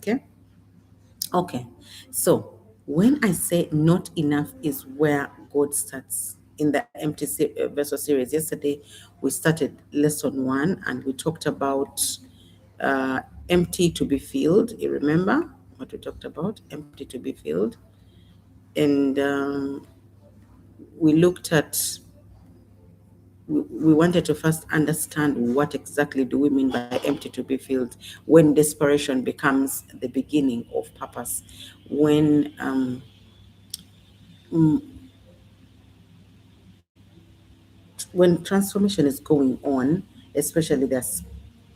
Okay. Okay. So when I say not enough is where God starts. In the vessel series yesterday, we started lesson 1 and we talked about uh, empty to be filled. You remember what we talked about? Empty to be filled. And we looked at, we wanted to first understand what exactly do we mean by empty to be filled, when desperation becomes the beginning of purpose, when when transformation is going on, especially there's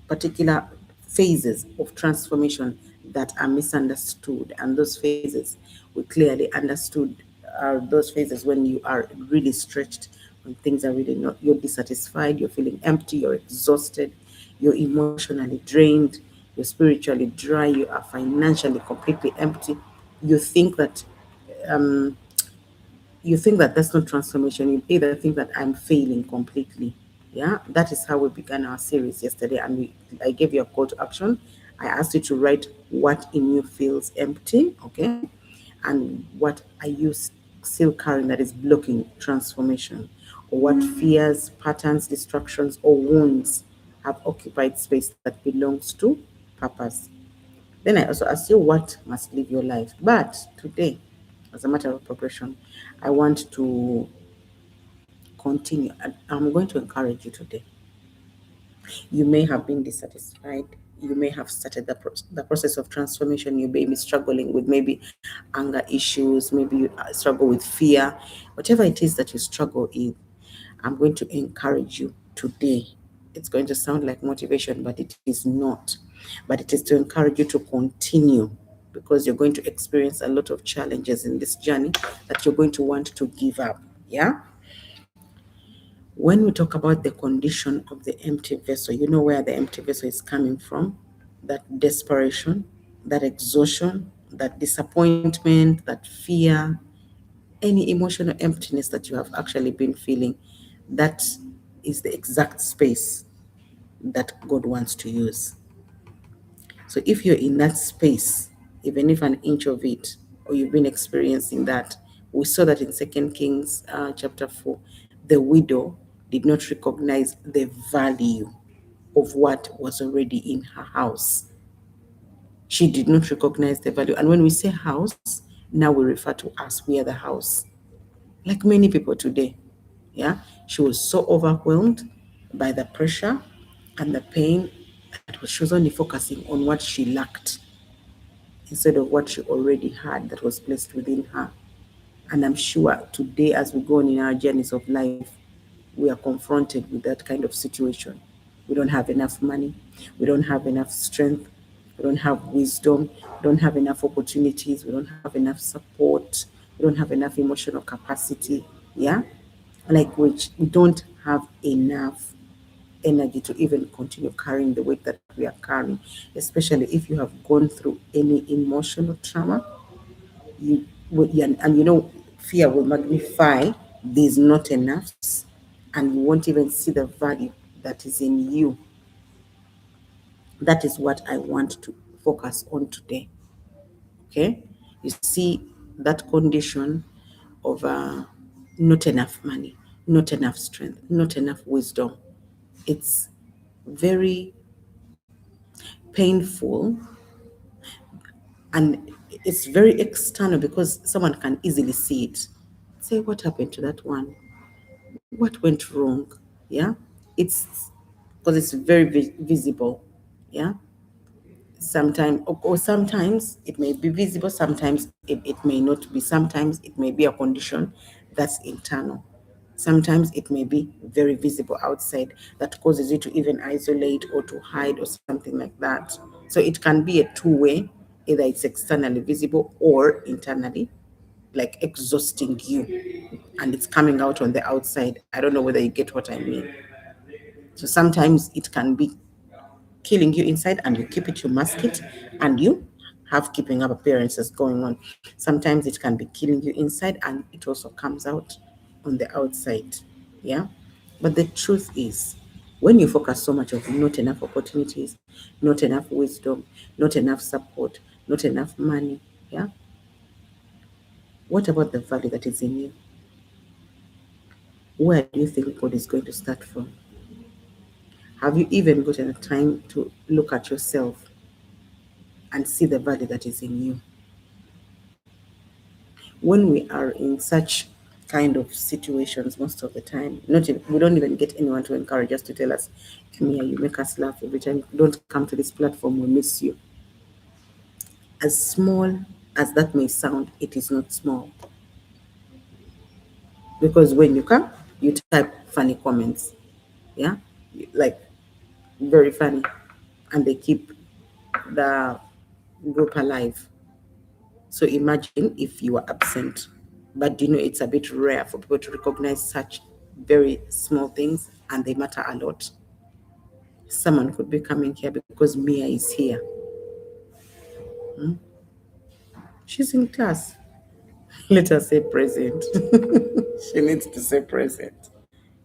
particular phases of transformation that are misunderstood, and those phases we clearly understood are those phases when you are really stretched, when things are really not, you're dissatisfied, you're feeling empty, you're exhausted, you're emotionally drained, you're spiritually dry, you are financially completely empty. You think that that's not transformation. You either think that I'm failing completely. Yeah, that is how we began our series yesterday. And I gave you a call to action. I asked you to write what in you feels empty, okay? And what are you still carrying that is blocking transformation? Or what fears, patterns, distractions, or wounds have occupied space that belongs to purpose? Then I also ask you what must live your life. But today, as a matter of progression, I want to continue. And I'm going to encourage you today. You may have been dissatisfied. You may have started the process of transformation. You may be struggling with maybe anger issues. Maybe you struggle with fear. Whatever it is that you struggle with, I'm going to encourage you today. It's going to sound like motivation, but it is not. But it is to encourage you to continue, because you're going to experience a lot of challenges in this journey that you're going to want to give up. Yeah? When we talk about the condition of the empty vessel, you know where the empty vessel is coming from. That desperation, that exhaustion, that disappointment, that fear, any emotional emptiness that you have actually been feeling, that is the exact space that God wants to use. So if you're in that space, even if an inch of it, or you've been experiencing that, we saw that in Second Kings chapter 4, the widow did not recognize the value of what was already in her house. She did not recognize the value. And when we say house, now we refer to us, we are the house. Like many people today, yeah, she was so overwhelmed by the pressure and the pain that she was only focusing on what she lacked instead of what she already had that was placed within her. And I'm sure today, as we go on in our journeys of life, we are confronted with that kind of situation. We don't have enough money, we don't have enough strength, we don't have wisdom, we don't have enough opportunities, we don't have enough support, we don't have enough emotional capacity. Yeah, like which we don't have enough energy to even continue carrying the weight that we are carrying, especially if you have gone through any emotional trauma. You and you know, fear will magnify these not enoughs, and you won't even see the value that is in you. That is what I want to focus on today. Okay, you see that condition of not enough money, not enough strength, not enough wisdom. It's very painful, and it's very external because someone can easily see it. Say, what happened to that one? What went wrong? Yeah, it's because it's very visible. Yeah, sometimes, or sometimes it may be visible, sometimes it may not be, sometimes it may be a condition that's internal, sometimes it may be very visible outside that causes you to even isolate or to hide or something like that. So it can be a two-way, either it's externally visible or internally, like exhausting you, and it's coming out on the outside. I don't know whether you get what I mean. So sometimes it can be killing you inside and you keep it, you mask it, and you have keeping up appearances going on. Sometimes it can be killing you inside and it also comes out on the outside. Yeah. But the truth is, when you focus so much of not enough opportunities, not enough wisdom, not enough support, not enough money. Yeah. What about the value that is in you? Where do you think God is going to start from? Have you even gotten a time to look at yourself and see the value that is in you? When we are in such kind of situations, most of the time, not even, we don't even get anyone to encourage us to tell us, Mia, you make us laugh every time. Don't come to this platform, we miss you. As small as that may sound, it is not small. Because when you come, you type funny comments. Yeah. Like very funny. And they keep the group alive. So imagine if you were absent. But you know, it's a bit rare for people to recognize such very small things and they matter a lot. Someone could be coming here because Mia is here. She's in class. Let her say present. She needs to say present.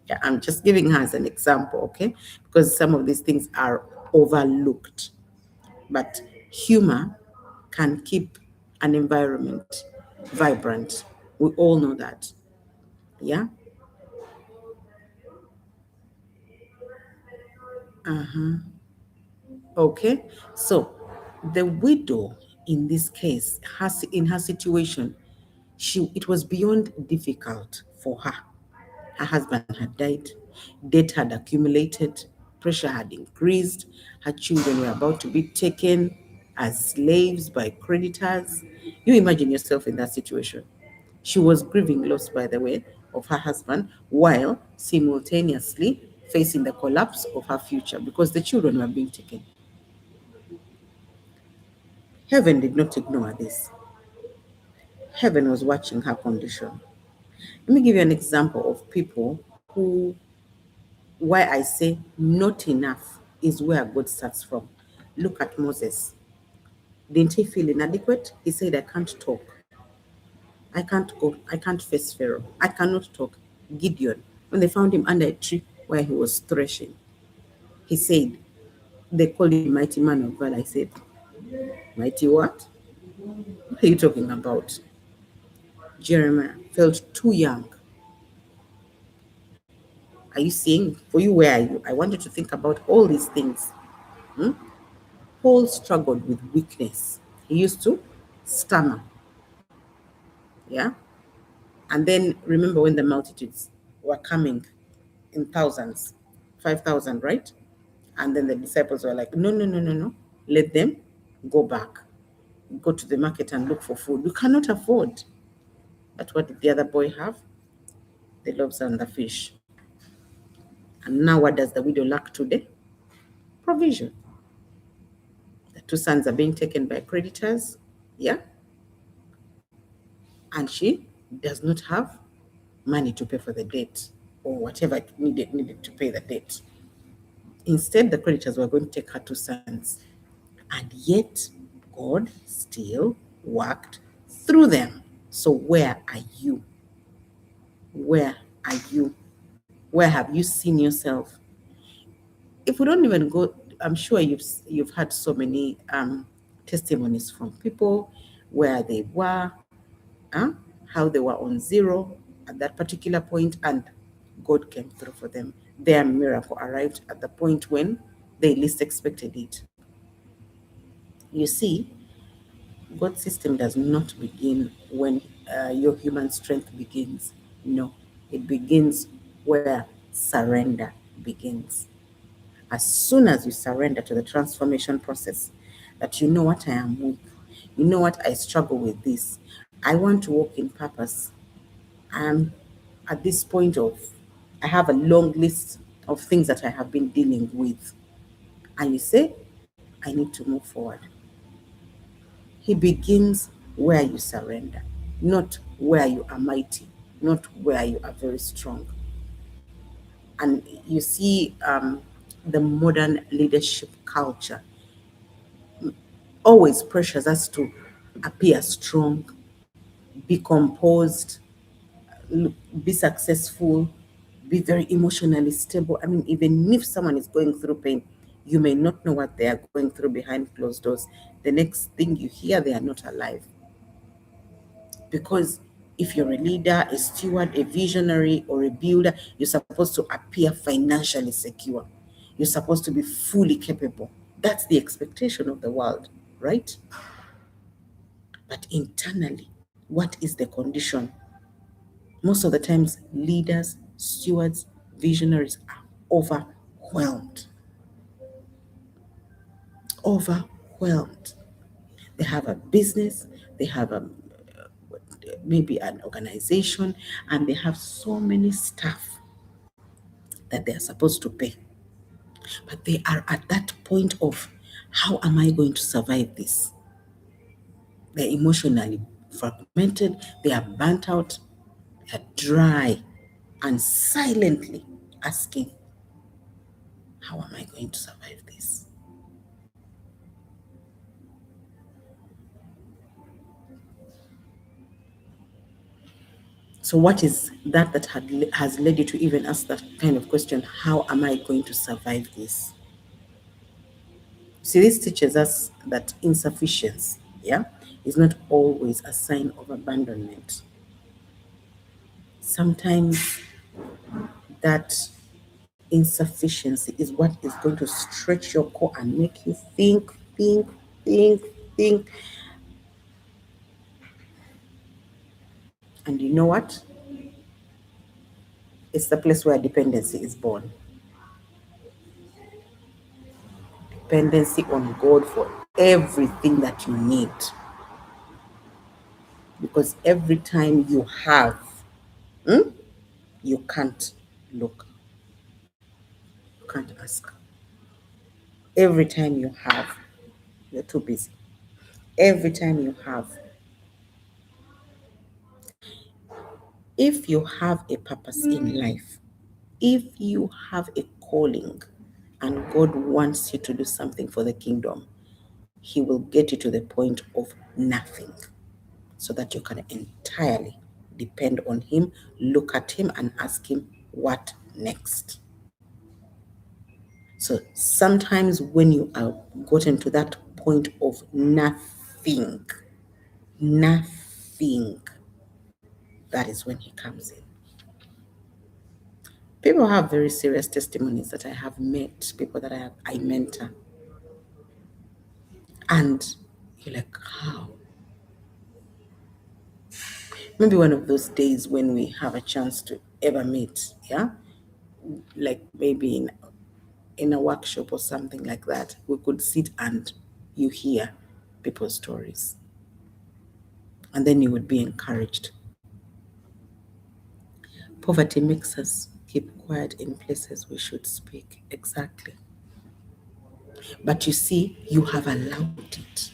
Yeah, I'm just giving her as an example, okay? Because some of these things are overlooked. But humor can keep an environment vibrant. We all know that. Yeah? Okay. So the widow in this case has in her situation, it was beyond difficult for her. Her husband had died, debt had accumulated, pressure had increased, her children were about to be taken as slaves by creditors. You imagine yourself in that situation. She was grieving loss, by the way, of her husband while simultaneously facing the collapse of her future because the children were being taken. Heaven did not ignore this. Heaven was watching her condition. Let me give you an example of people who, why I say not enough is where God starts from. Look at Moses. Didn't he feel inadequate? He said, I can't talk. I can't go. I can't face Pharaoh. I cannot talk. Gideon, when they found him under a tree where he was threshing, he said, they called him mighty man of valor. I said, mighty what? What are you talking about? Jeremiah felt too young. Are you seeing? For you, where are you? I want you to think about all these things. Hmm? Paul struggled with weakness. He used to stammer. Yeah. And then remember when the multitudes were coming in thousands, 5,000, right? And then the disciples were like, no, no, no, no, no. Let them go back. Go to the market and look for food. We cannot afford. But what did the other boy have? The loaves and the fish. And now what does the widow lack today? Provision. The two sons are being taken by creditors. Yeah. And she does not have money to pay for the debt or whatever it needed to pay the debt. Instead, the creditors were going to take her two sons. And yet, God still worked through them. So, where are you? Where are you? Where have you seen yourself? If we don't even go, I'm sure you've had so many testimonies from people where they were, huh? How they were on zero at that particular point, and God came through for them. Their miracle arrived at the point when they least expected it. You see, God's system does not begin when your human strength begins. No, it begins where surrender begins. As soon as you surrender to the transformation process, that you know what I am weak, you know what I struggle with this. I want to walk in purpose. I'm at this point of, I have a long list of things that I have been dealing with. And you say, I need to move forward. He begins where you surrender, not where you are mighty, not where you are very strong. And you see the modern leadership culture always pressures us to appear strong, be composed, be successful, be very emotionally stable. I mean, even if someone is going through pain, You may not know what they are going through behind closed doors. The next thing you hear, they are not alive. Because if you're a leader, a steward, a visionary, or a builder, you're supposed to appear financially secure. You're supposed to be fully capable. That's the expectation of the world, right? But internally, what is the condition? Most of the times, leaders, stewards, visionaries are overwhelmed. Overwhelmed. They have a business, they have maybe an organization, and they have so many staff that they are supposed to pay. But they are at that point of, how am I going to survive this? They're emotionally fragmented, they are burnt out, they are dry, and silently asking, how am I going to survive this? So, what is that has led you to even ask that kind of question? How am I going to survive this? See, this teaches us that insufficiency, yeah, is not always a sign of abandonment. Sometimes that insufficiency is what is going to stretch your core and make you think, think. And you know what? It's the place where dependency is born. Dependency on God for everything that you need. Because every time you have, you can't look, you can't ask. Every time you have, you're too busy. Every time you have, if you have a purpose in life, if you have a calling, and God wants you to do something for the kingdom, He will get you to the point of nothing so that you can entirely depend on Him, look at Him, and ask Him, what next? So sometimes when you are gotten to that point of nothing, that is when He comes in. People have very serious testimonies that I have met, people that I mentor. And you're like, how? Maybe one of those days when we have a chance to ever meet, yeah? Like maybe in a workshop or something like that, we could sit and you hear people's stories. And then you would be encouraged. Poverty makes us keep quiet in places we should speak. Exactly. But you see, you have allowed it.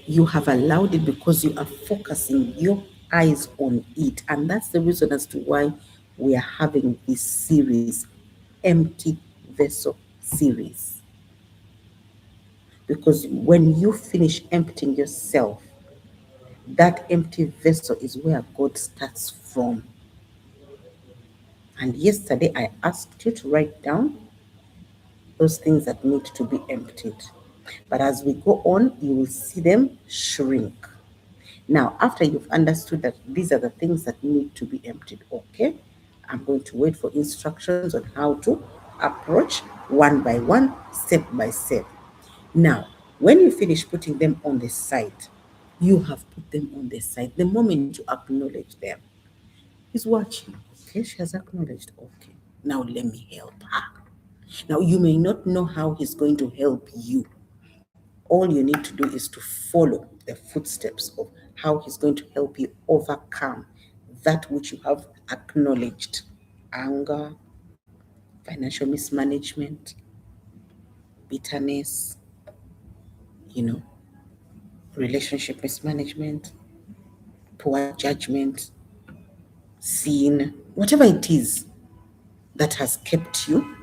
You have allowed it because you are focusing your eyes on it. And that's the reason as to why we are having this series, Empty Vessel series. Because when you finish emptying yourself, that empty vessel is where God starts from. And yesterday I asked you to write down those things that need to be emptied. But as we go on, you will see them shrink. Now, after you've understood that these are the things that need to be emptied, okay, I'm going to wait for instructions on how to approach one by one, step by step. Now, when you finish putting them on the side, you have put them on the side. The moment you acknowledge them, He's watching. Okay, she has acknowledged. Okay, now let me help her. Now, you may not know how He's going to help you. All you need to do is to follow the footsteps of how He's going to help you overcome that which you have acknowledged: anger, financial mismanagement, bitterness, you know, relationship mismanagement, poor judgment, sin, whatever it is that has kept you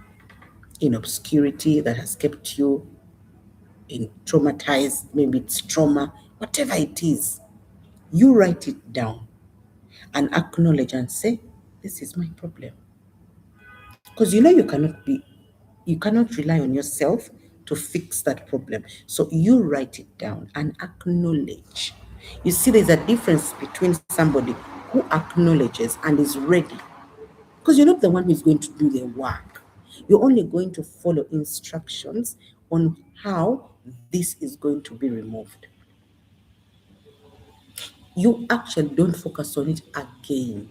in obscurity, that has kept you in traumatized, maybe it's trauma, whatever it is, you write it down and acknowledge and say, this is my problem. Because you know you cannot be You cannot rely on yourself to fix that problem. So you write it down and acknowledge. You see, there's a difference between somebody who acknowledges and is ready, because you're not the one who's going to do the work. You're only going to follow instructions on how this is going to be removed. You actually don't focus on it again,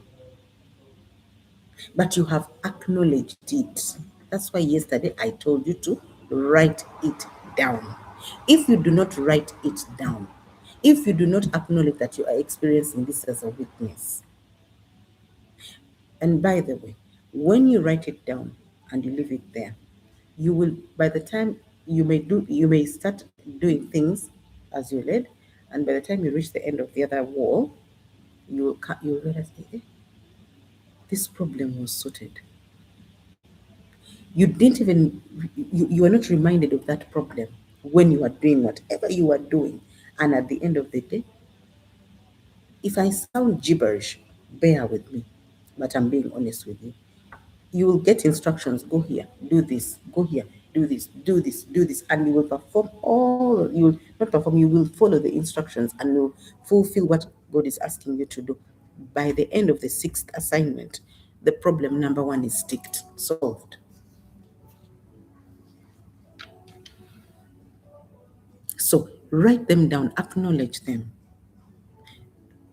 but you have acknowledged it. That's why yesterday I told you to write it down. If you do not write it down, if you do not acknowledge that you are experiencing this as a weakness, and by the way, when you write it down and you leave it there, you will, by the time you may start doing things as you led, and by the time you reach the end of the other wall, you will realize, this problem was sorted. You didn't even you were not reminded of that problem when you are doing whatever you are doing. And at the end of the day, if I sound gibberish, bear with me, but I'm being honest with you. You will get instructions: go here, do this, go here, do this, do this, do this, and you will perform all. You will not perform, you will follow the instructions and will fulfill what God is asking you to do. By the end of the sixth assignment, the problem number one is ticked, solved. So write them down, acknowledge them.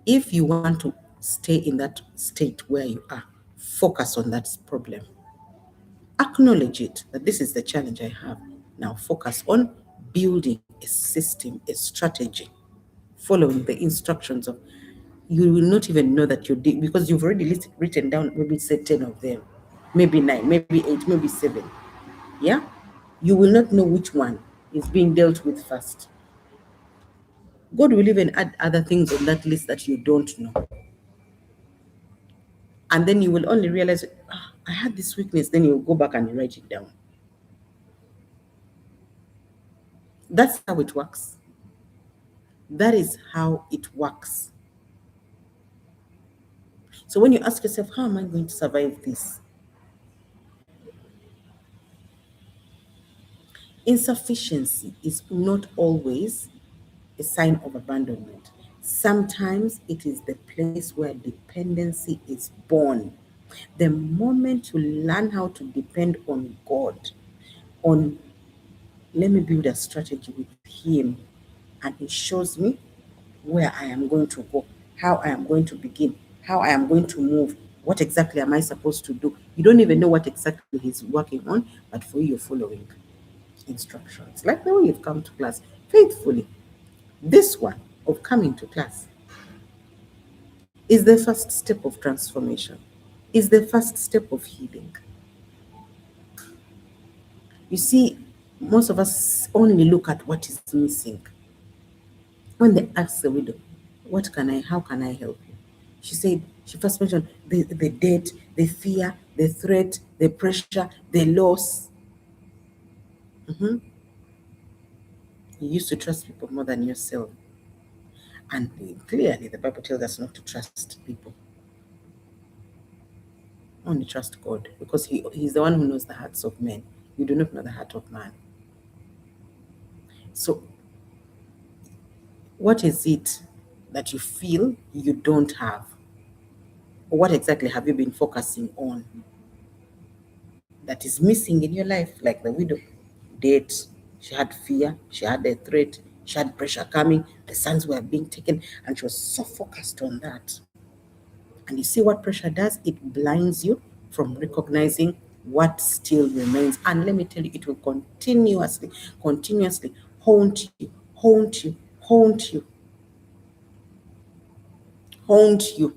If you want to stay in that state where you are, focus on that problem. Acknowledge it, that this is the challenge I have. Now focus on building a system, a strategy, following the instructions of, you will not even know that you're because you've already written down maybe say 10 of them, maybe 9, maybe 8, maybe 7. Yeah? You will not know which one is being dealt with first. God will even add other things on that list that you don't know. And then you will only realize, I had this weakness. Then you go back and you write it down. That's how it works. That is how it works. So when you ask yourself, how am I going to survive this? Insufficiency is not always a sign of abandonment. Sometimes it is the place where dependency is born. The moment you learn how to depend on God, on, let me build a strategy with Him, and He shows me where I am going to go, how I am going to begin, how I am going to move, what exactly am I supposed to do. You don't even know what exactly He's working on, but for you, you're following instructions. Like the way you've come to class faithfully. This one of coming to class is the first step of transformation, is the first step of healing. You see, most of us only look at what is missing. When they asked the widow, how can I help you? She said, she first mentioned the debt, the fear, the threat, the pressure, the loss. You used to trust people more than yourself. And clearly, the Bible tells us not to trust people, only trust God, because He's the one who knows the hearts of men. You do not know the heart of man. So, what is it that you feel you don't have? Or what exactly have you been focusing on that is missing in your life? Like the widow, debt, she had fear, she had a threat, she had pressure coming, the sons were being taken, and she was so focused on that. And you see what pressure does? It blinds you from recognizing what still remains. And let me tell you, it will continuously haunt you, haunt you.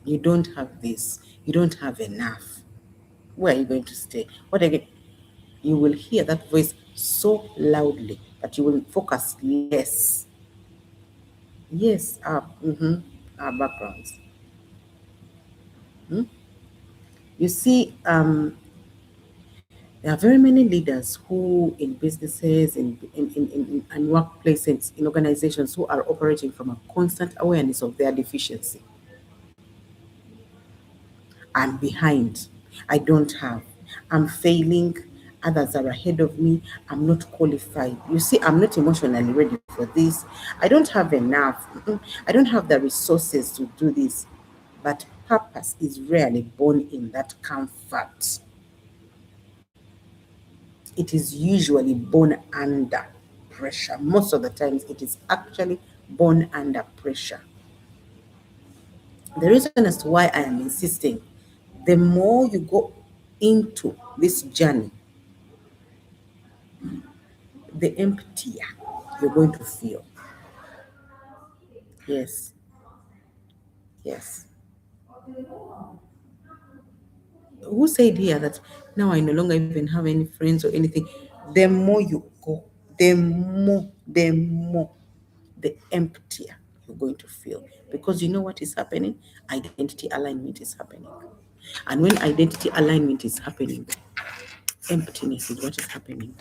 You don't have this. You don't have enough. Where are you going to stay? What again? You will hear that voice so loudly that you will focus less. Yes, our backgrounds. You see, there are very many leaders who, in businesses, in workplaces, in organizations, who are operating from a constant awareness of their deficiency. I'm behind. I don't have. I'm failing. Others are ahead of me. I'm not qualified. You see, I'm not emotionally ready for this. I don't have enough. I don't have the resources to do this. But purpose is rarely born in that comfort. It is usually born under pressure. Most of the times, it is actually born under pressure. The reason as to why I am insisting, the more you go into this journey, the emptier you're going to feel. Yes, yes. Who said here that now I no longer even have any friends or anything? The more you go, the more, the emptier you're going to feel. Because you know what is happening? Identity alignment is happening. And when identity alignment is happening, emptiness is what is happening.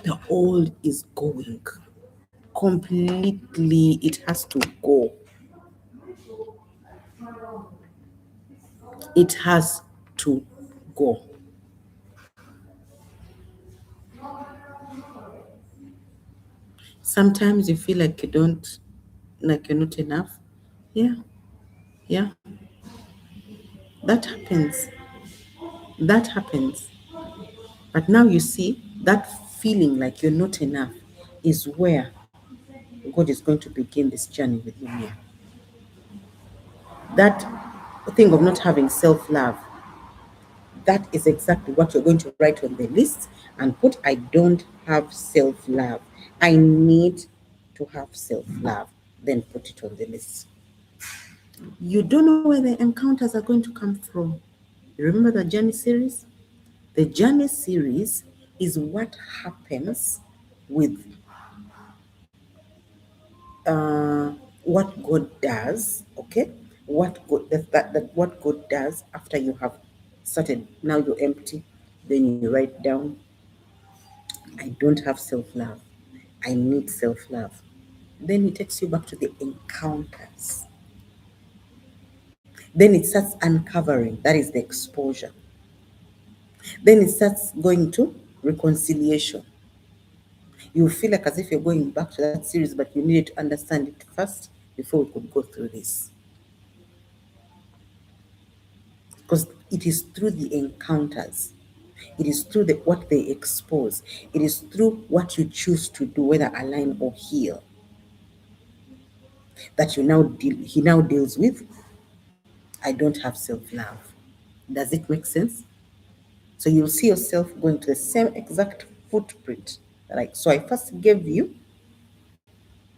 The old is going completely, it has to go. It has to go. Sometimes you feel like you don't, like you're not enough. Yeah, yeah, that happens. That happens. But now you see that feeling like you're not enough is where God is going to begin this journey with you here. That thing of not having self love, that is exactly what you're going to write on the list and put I don't have self love. I need to have self love. Then put it on the list. You don't know where the encounters are going to come from. You remember the journey series? The journey series is what happens with what God does, okay? What God that what God does after you have started. Now you're empty. Then you write down, I don't have self-love. I need self-love. Then it takes you back to the encounters. Then it starts uncovering. That is the exposure. Then it starts going to reconciliation. You feel like as if you're going back to that series, but you needed to understand it first before we could go through this. Because it is through the encounters, it is through what they expose, it is through what you choose to do, whether align or heal, that he now deals with, I don't have self-love. Does it make sense? So you'll see yourself going to the same exact footprint. Like, so I first gave you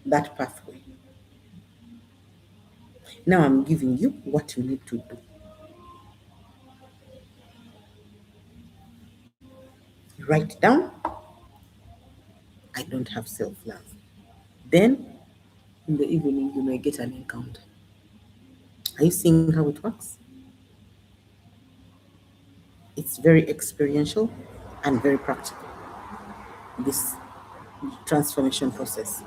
that pathway. Now I'm giving you what you need to do. Write down, I don't have self love. Then in the evening, you may get an encounter. Are you seeing how it works? It's very experiential and very practical, this transformation process.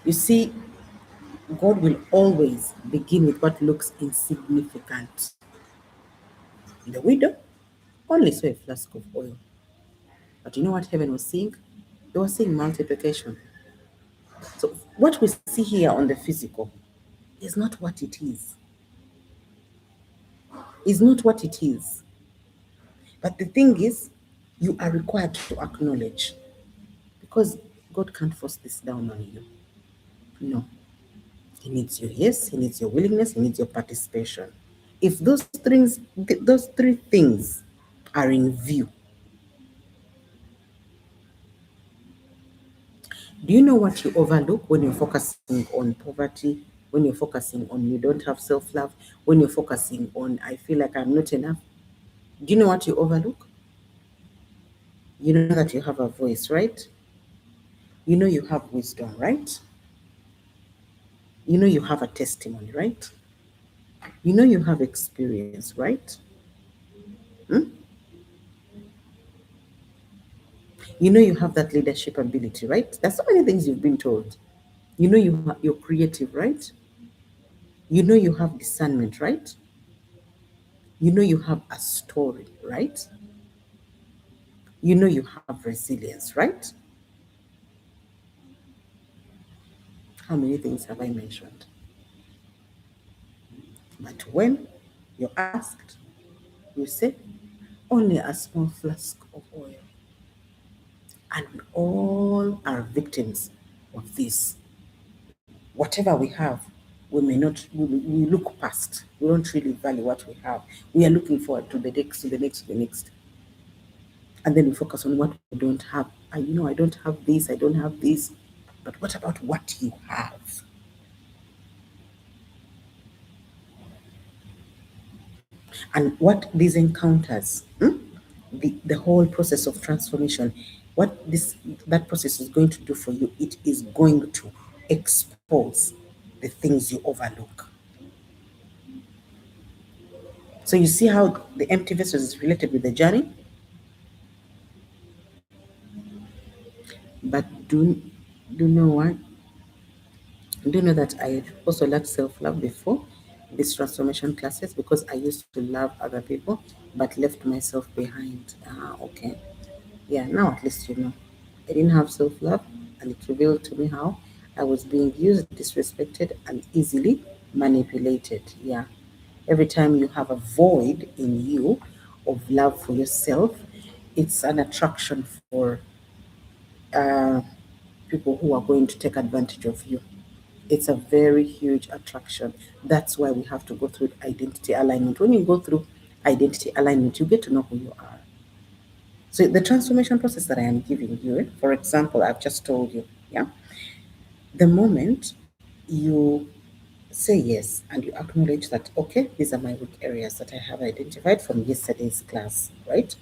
You see, God will always begin with what looks insignificant. The widow only saw a flask of oil. But you know what heaven was seeing? They were seeing multiplication. So what we see here on the physical is not what it is not what it is. But the thing is, you are required to acknowledge, because God can't force this down on you. No. He needs your yes, he needs your willingness, he needs your participation. If those three things are in view, do you know what you overlook when you're focusing on poverty, when you're focusing on you don't have self love, when you're focusing on I feel like I'm not enough? Do you know what you overlook? You know that you have a voice, right? You know you have wisdom, right? You know you have a testimony, right? You know you have experience, right? Hmm? You know you have that leadership ability, right? There's so many things you've been told. You know you're creative, right? You know you have discernment, right? You know you have a story, right? You know you have resilience, right? How many things have I mentioned? But when you're asked, you say, only a small flask of oil. And we all are victims of this. Whatever we have, we may not, we look past. We don't really value what we have. We are looking forward to the next, to the next, to the next. And then we focus on what we don't have. I don't have this, I don't have this. But what about what you have? And what these encounters, the whole process of transformation, what this that process is going to do for you, it is going to expose the things you overlook. So you see how the empty vessel is related with the journey, but do know what? Do you know that I also lacked self-love before these transformation classes because I used to love other people but left myself behind. Ah, okay. Yeah, now at least you know. I didn't have self-love and it revealed to me how I was being used, disrespected, and easily manipulated. Yeah. Every time you have a void in you of love for yourself, it's an attraction for uh, people who are going to take advantage of you. It's a very huge attraction. That's why we have to go through identity alignment. When you go through identity alignment, you get to know who you are. So the transformation process that I am giving you, for example, I've just told you, yeah, the moment you say yes and you acknowledge that, okay, these are my weak areas that I have identified from yesterday's class, right?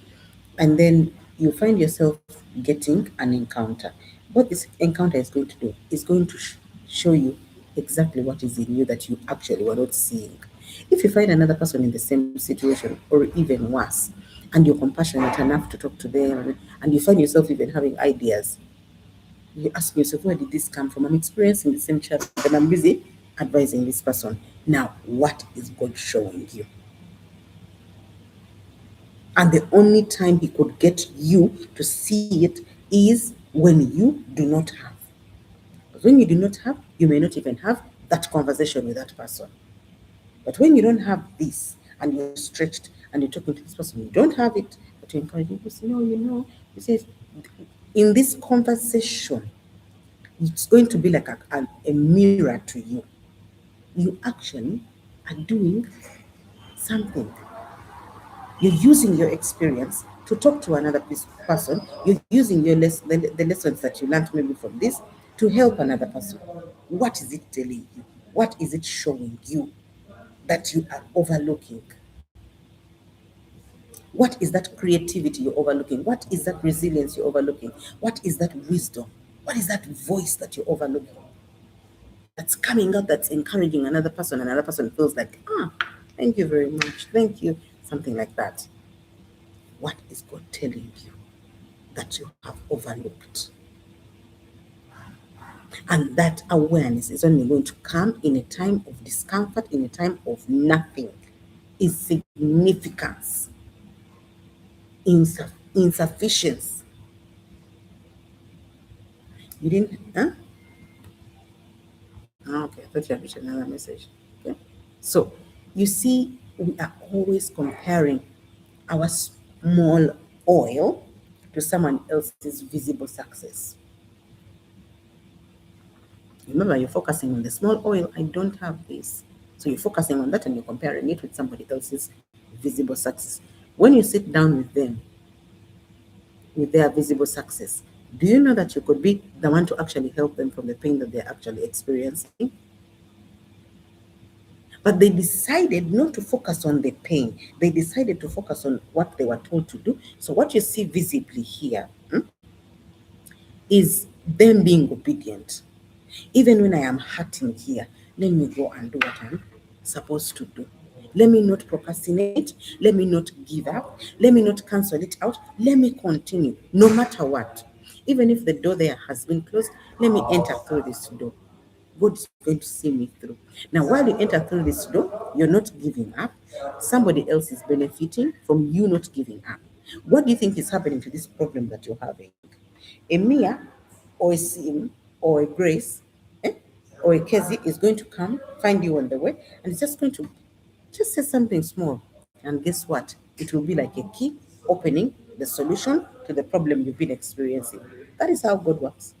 And then you find yourself getting an encounter. What this encounter is going to do is going to show you exactly what is in you that you actually were not seeing. If you find another person in the same situation or even worse, and you're compassionate enough to talk to them, and you find yourself even having ideas, you ask yourself, where did this come from? I'm experiencing the same challenge and I'm busy advising this person. Now, what is God showing you? And the only time He could get you to see it is when you do not have. Because when you do not have, you may not even have that conversation with that person. But when you don't have this and you're stretched and you're talking to this person, you don't have it, but you're encouraging people, no, you see, in this conversation, it's going to be like a mirror to you. You actually are doing something. You're using your experience to talk to another person. You're using the lessons that you learned maybe from this to help another person. What is it telling you? What is it showing you that you are overlooking? What is that creativity you're overlooking? What is that resilience you're overlooking? What is that wisdom? What is that voice that you're overlooking? That's coming out, that's encouraging another person feels like, thank you very much, thank you, something like that. What is God telling you that you have overlooked? And that awareness is only going to come in a time of discomfort, in a time of nothing, insignificance, insufficiency. You didn't, huh? Okay, I thought you had written another message. Okay. So you see, we are always comparing our small oil to someone else's visible success. Remember, you're focusing on the small oil. I don't have this. So you're focusing on that and you're comparing it with somebody else's visible success. When you sit down with them, with their visible success, do you know that you could be the one to actually help them from the pain that they're actually experiencing? But they decided not to focus on the pain. They decided to focus on what they were told to do. So what you see visibly here is them being obedient. Even when I am hurting here, let me go and do what I'm supposed to do. Let me not procrastinate. Let me not give up. Let me not cancel it out. Let me continue no matter what. Even if the door there has been closed, let me enter through this door. God is going to see me through. Now, while you enter through this door, you're not giving up. Somebody else is benefiting from you not giving up. What do you think is happening to this problem that you're having? A Mia or a Sim or a Grace eh, or a Kezi is going to come, find you on the way, and it's just going to just say something small. And guess what? It will be like a key opening the solution to the problem you've been experiencing. That is how God works.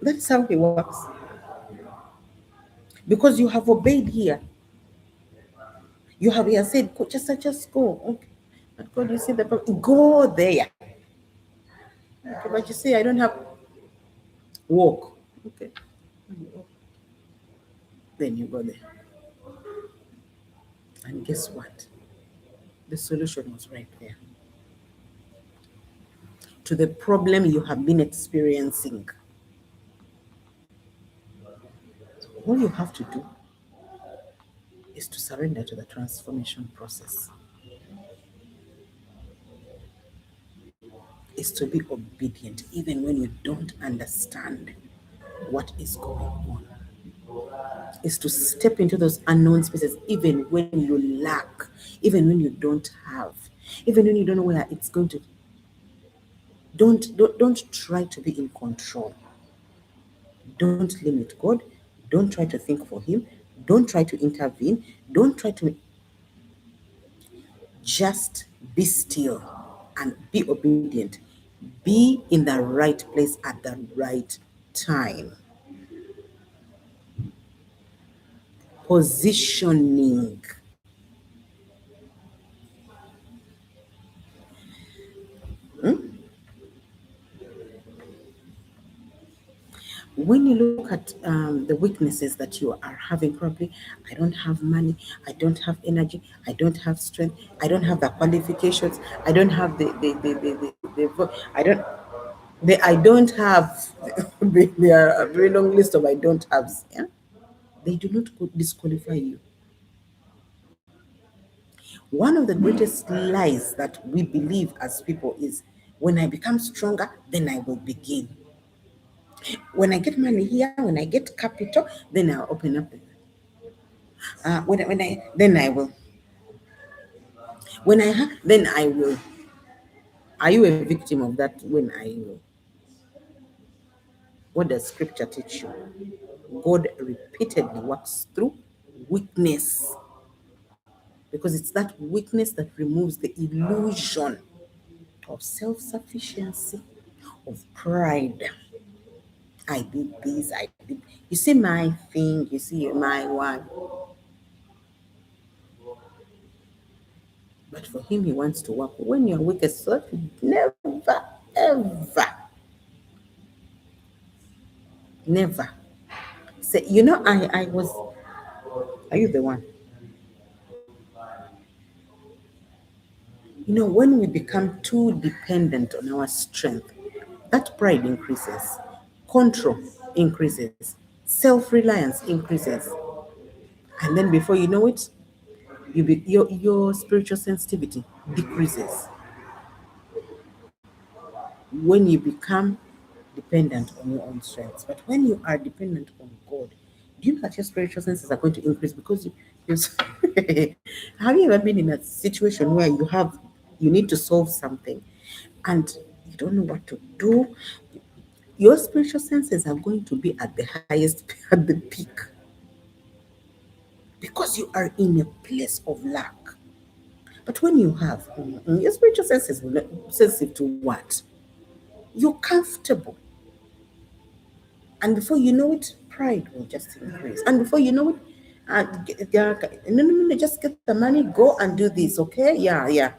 That is how He works. Because you have obeyed here. You have said, just go. Okay. But God, you see the problem. Go there. Okay, but you say, I don't have walk. Okay. Then you go there. And guess what? The solution was right there to the problem you have been experiencing. All you have to do is to surrender to the transformation process, is to be obedient even when you don't understand what is going on, is to step into those unknown spaces even when you lack, even when you don't have, even when you don't know where it's going to. Don't try to be in control. Don't limit God. Don't try to think for Him. Don't try to intervene. Don't try to. Just be still and be obedient. Be in the right place at the right time. Positioning. When you look at the weaknesses that you are having, probably, I don't have money, I don't have energy, I don't have strength, I don't have the qualifications, I don't have I don't, I don't have, there are a very long list of I don't haves. Yeah? They do not disqualify you. One of the greatest lies that we believe as people is when I become stronger, then I will begin. When I get money here, when I get capital, then I'll open up. Then I will. Then I will. Are you a victim of that? When I will. What does scripture teach you? God repeatedly works through weakness because it's that weakness that removes the illusion of self sufficiency, of pride. I did this, I did. You see my thing, you see my one. But for Him, He wants to work when you're weakest. So never, ever, never say, I was. Are you the one? When we become too dependent on our strength, that pride increases, control increases, self reliance increases. And then before you know it, your spiritual sensitivity decreases when you become dependent on your own strengths. But when you are dependent on God, do you know that your spiritual senses are going to increase because you have you ever been in a situation where you need to solve something and you don't know what to do? Your spiritual senses are going to be at the highest, at the peak, because you are in a place of lack. But when you have your spiritual senses will sensitive to what? You're comfortable. And before you know it, pride will just increase. And before you know it, no, no, no, no, just get the money, go and do this, okay? Yeah, yeah.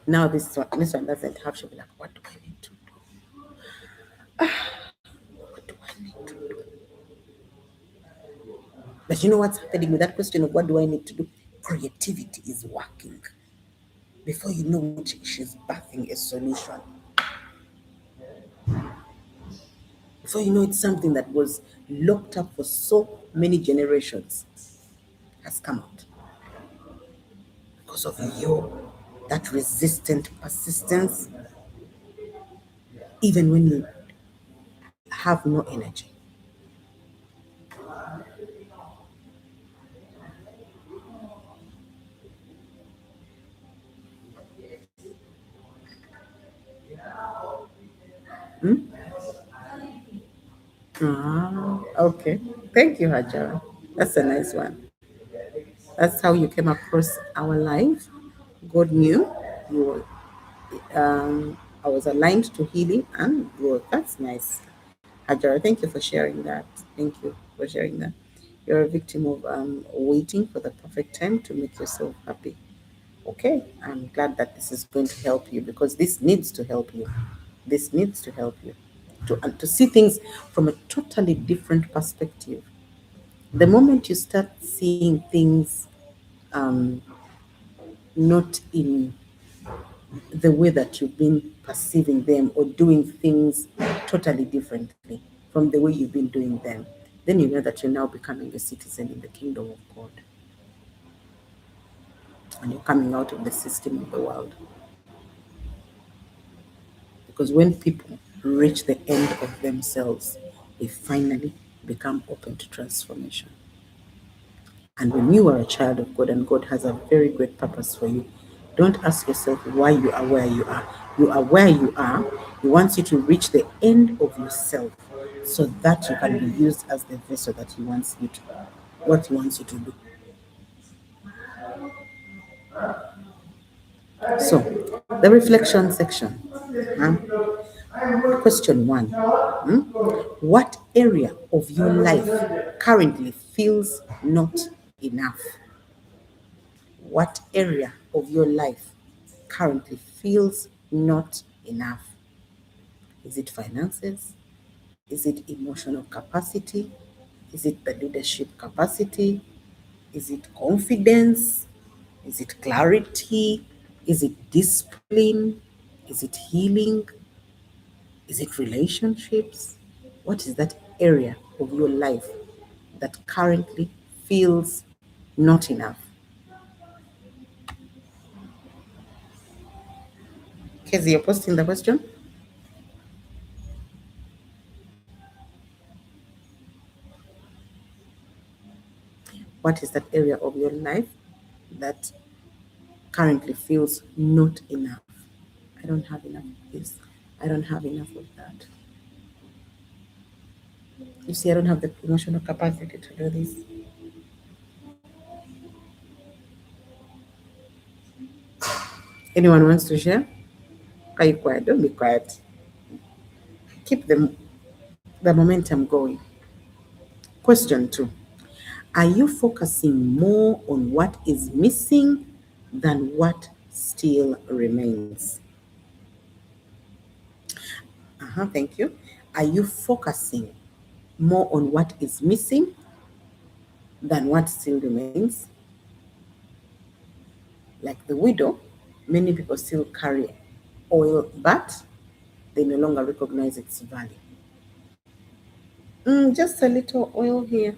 Now this one doesn't have. She'll be like, what do I need to do? What do I need to do? But you know what's happening with that question of what do I need to do? Creativity is working. Before you know it, she's birthing a solution. Before you know it's something that was locked up for so many generations has come out because of that resistant persistence, even when you have no energy. Ah, okay. Thank you, Hajara. That's a nice one. That's how you came across our life. God knew you were, I was aligned to healing and growth. That's nice. Hajara, thank you for sharing that. Thank you for sharing that. You're a victim of waiting for the perfect time to make yourself happy. Okay, I'm glad that this is going to help you because this needs to help you. This needs to help you to see things from a totally different perspective. The moment you start seeing things um, not in the way that you've been perceiving them or doing things totally differently from the way you've been doing them, then you know that you're now becoming a citizen in the kingdom of God and you're coming out of the system of the world. Because when people reach the end of themselves, they finally become open to transformation. And when you are a child of God and God has a very great purpose for you, don't ask yourself why you are where you are. You are where you are. He wants you to reach the end of yourself so that you can be used as the vessel that He wants you to, what He wants you to do. So, the reflection section. Question one. What area of your life currently feels not enough? What area of your life currently feels not enough? Is it finances? Is it emotional capacity? Is it the leadership capacity? Is it confidence? Is it clarity? Is it discipline? Is it healing? Is it relationships? What is that area of your life that currently feels not enough? Kezia, you're posting the question. What is that area of your life that currently feels not enough? I don't have enough of this. I don't have enough of that. You see, I don't have the emotional capacity to do this. Anyone wants to share? Are you quiet? Don't be quiet. Keep the momentum going. Question two. Are you focusing more on what is missing than what still remains? Thank you. Are you focusing more on what is missing than what still remains? Like the widow, many people still carry oil, but they no longer recognize its value. Just a little oil here.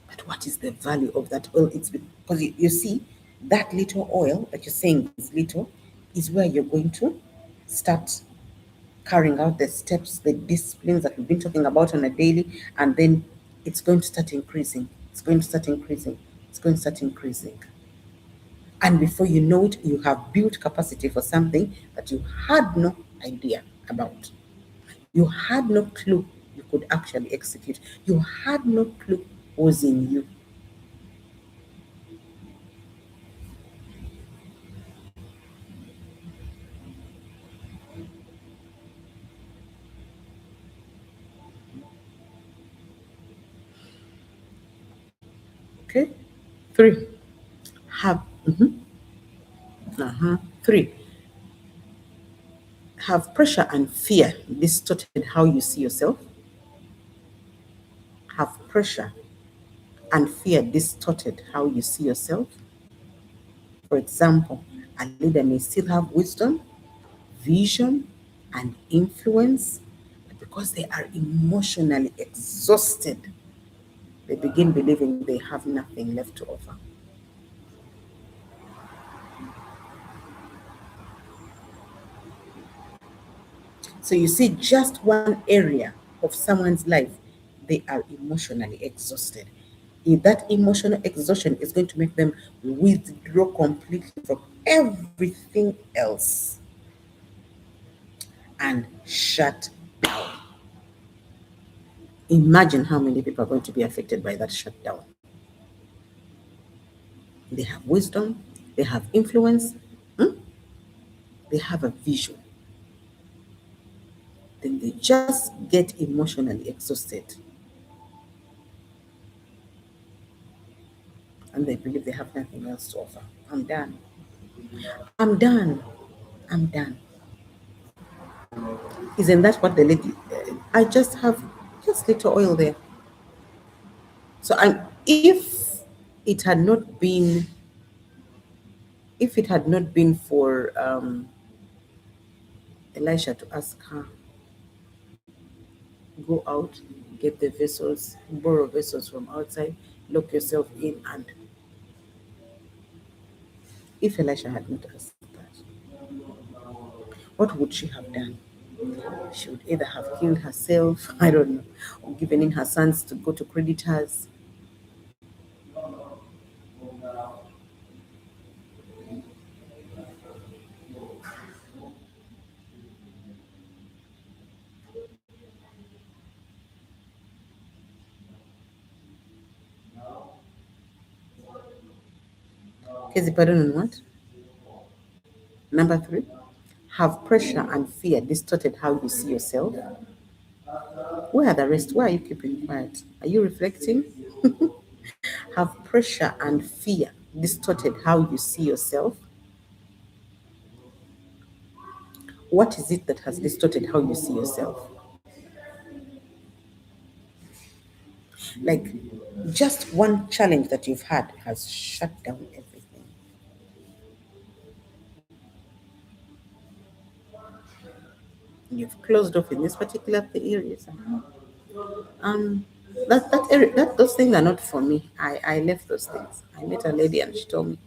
But what is the value of that oil? It's because you see, that little oil that you're saying is little is where you're going to start carrying out the steps, the disciplines that we've been talking about on a daily, and then it's going to start increasing. It's going to start increasing. It's going to start increasing. And before you know it, you have built capacity for something that you had no idea about. You had no clue you could actually execute. You had no clue was in you. Okay? Three, have, three, have pressure and fear distorted how you see yourself? Have pressure and fear distorted how you see yourself? For example, a leader may still have wisdom, vision, and influence, but because they are emotionally exhausted, they begin believing they have nothing left to offer. So you see, just one area of someone's life, they are emotionally exhausted. If that emotional exhaustion is going to make them withdraw completely from everything else and shut down. Imagine how many people are going to be affected by that shutdown. They have wisdom, they have influence, they have a vision. Then they just get emotionally exhausted and they believe they have nothing else to offer. I'm done. I'm done. I'm done. Isn't that what the lady? I just have just little oil there. So if it had not been, if it had not been for Elisha to ask her, go out, get the vessels, borrow vessels from outside, lock yourself in, and if Elisha had not asked that, what would she have done? She would either have killed herself, I don't know, or given in her sons to go to creditors. Casey, pardon on what? Number three, have pressure and fear distorted how you see yourself? Where are the rest? Why are you keeping quiet? Are you reflecting? Have pressure and fear distorted how you see yourself? What is it that has distorted how you see yourself? Like, just one challenge that you've had has shut down everything. You've closed off in this particular area. Um, that area, that those things are not for me. I left those things. I met a lady and she told me,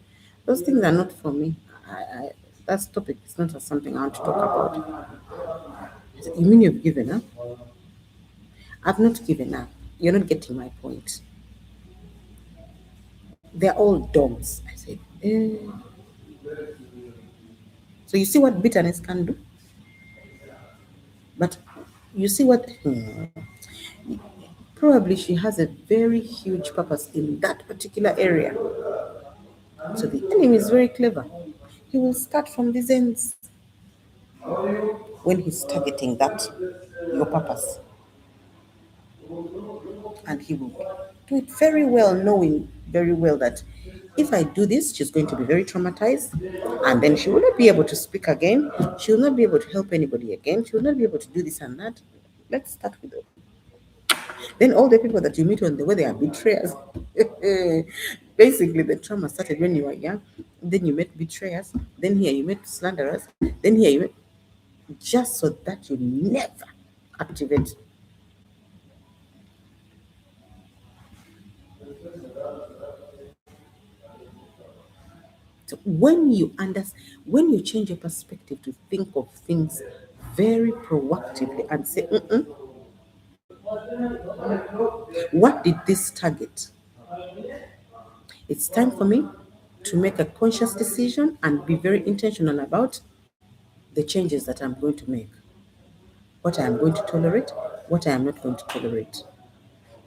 those things are not for me. I that topic is not something I want to talk about. I said, you mean you've given up? I've not given up. You're not getting my point. They're all dogs. I said, so you see what bitterness can do? But you see what, probably she has a very huge purpose in that particular area. So the enemy is very clever. He will start from these ends when he's targeting that, your purpose. And he will do it very well, knowing very well that if I do this, she's going to be very traumatized. And then she will not be able to speak again. She will not be able to help anybody again. She will not be able to do this and that. Let's start with it. Then all the people that you meet on the way, they are betrayers. Basically, the trauma started when you were young. Then you met betrayers. Then here you met slanderers. Then here you met, just so that you never activate. So when you change your perspective to think of things very proactively and say, what did this target? It's time for me to make a conscious decision and be very intentional about the changes that I'm going to make, what I am going to tolerate, what I am not going to tolerate.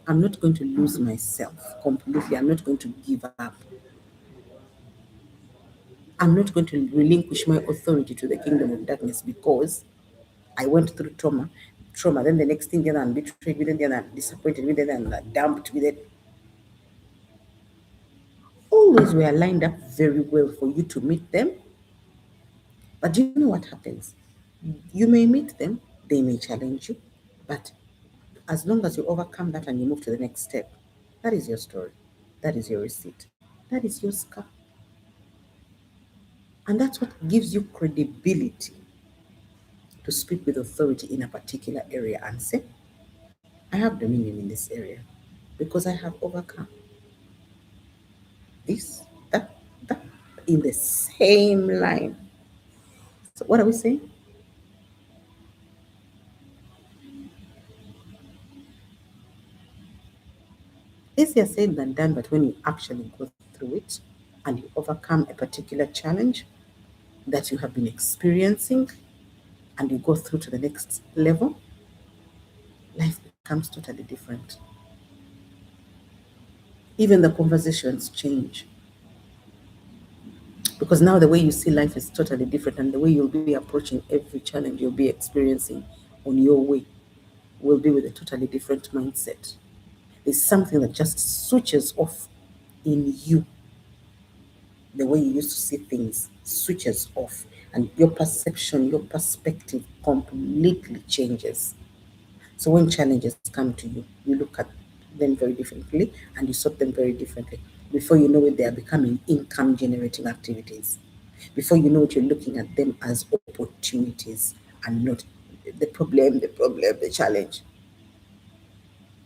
I'm not going to lose myself completely. I'm not going to give up. I'm not going to relinquish my authority to the kingdom of darkness because I went through trauma. Then the next thing, then I'm betrayed with it, then I'm disappointed with it, and I'm dumped with it. All those were lined up very well for you to meet them. But do you know what happens? You may meet them, they may challenge you, but as long as you overcome that and you move to the next step, that is your story. That is your receipt. That is your scar. And that's what gives you credibility to speak with authority in a particular area and say, I have dominion in this area because I have overcome this, that, in the same line. So what are we saying? easier said than done, but when you actually go through it and you overcome a particular challenge that you have been experiencing and you go through to the next level, life becomes totally different. Even the conversations change because now the way you see life is totally different, and the way you'll be approaching every challenge you'll be experiencing on your way will be with a totally different mindset. There's something that just switches off in you. The way you used to see things switches off, and your perception, your perspective completely changes. So when challenges come to you, you look at them very differently and you sort them very differently. Before you know it, they are becoming income generating activities. Before you know it, you're looking at them as opportunities and not the challenge.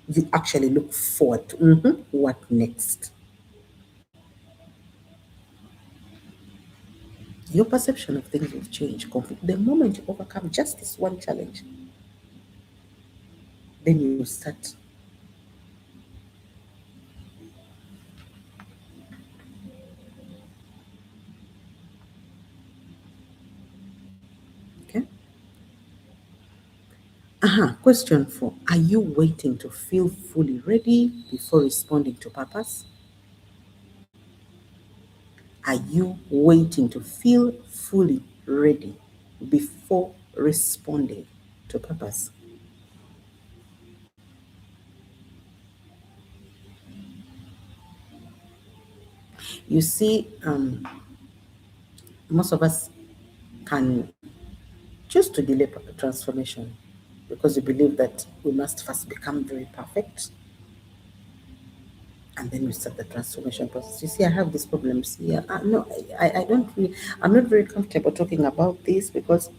You actually look forward to what next. Your perception of things will change completely. The moment you overcome just this one challenge, then you start. Okay. Question 4. Are you waiting to feel fully ready before responding to purpose? Are you waiting to feel fully ready before responding to purpose? You see, most of us can choose to delay transformation because we believe that we must first become very perfect and then we start the transformation process. You see, I have these problems here. No, I don't really, I'm not very comfortable talking about this because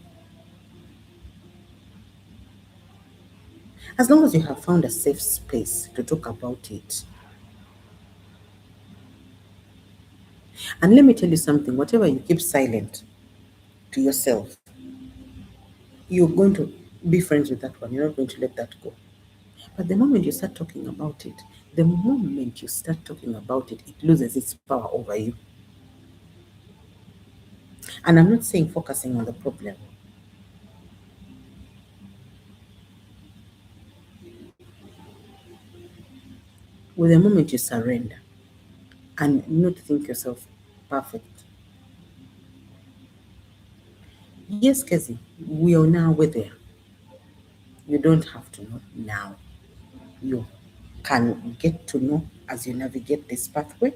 as long as you have found a safe space to talk about it, and let me tell you something, whatever you keep silent to yourself, you're going to be friends with that one. You're not going to let that go. But the moment you start talking about it, the moment you start talking about it, it loses its power over you. And I'm not saying focusing on the problem. With the moment you surrender and not think yourself perfect. Yes, Casey, we are now with there. You don't have to know now. You can get to know as you navigate this pathway.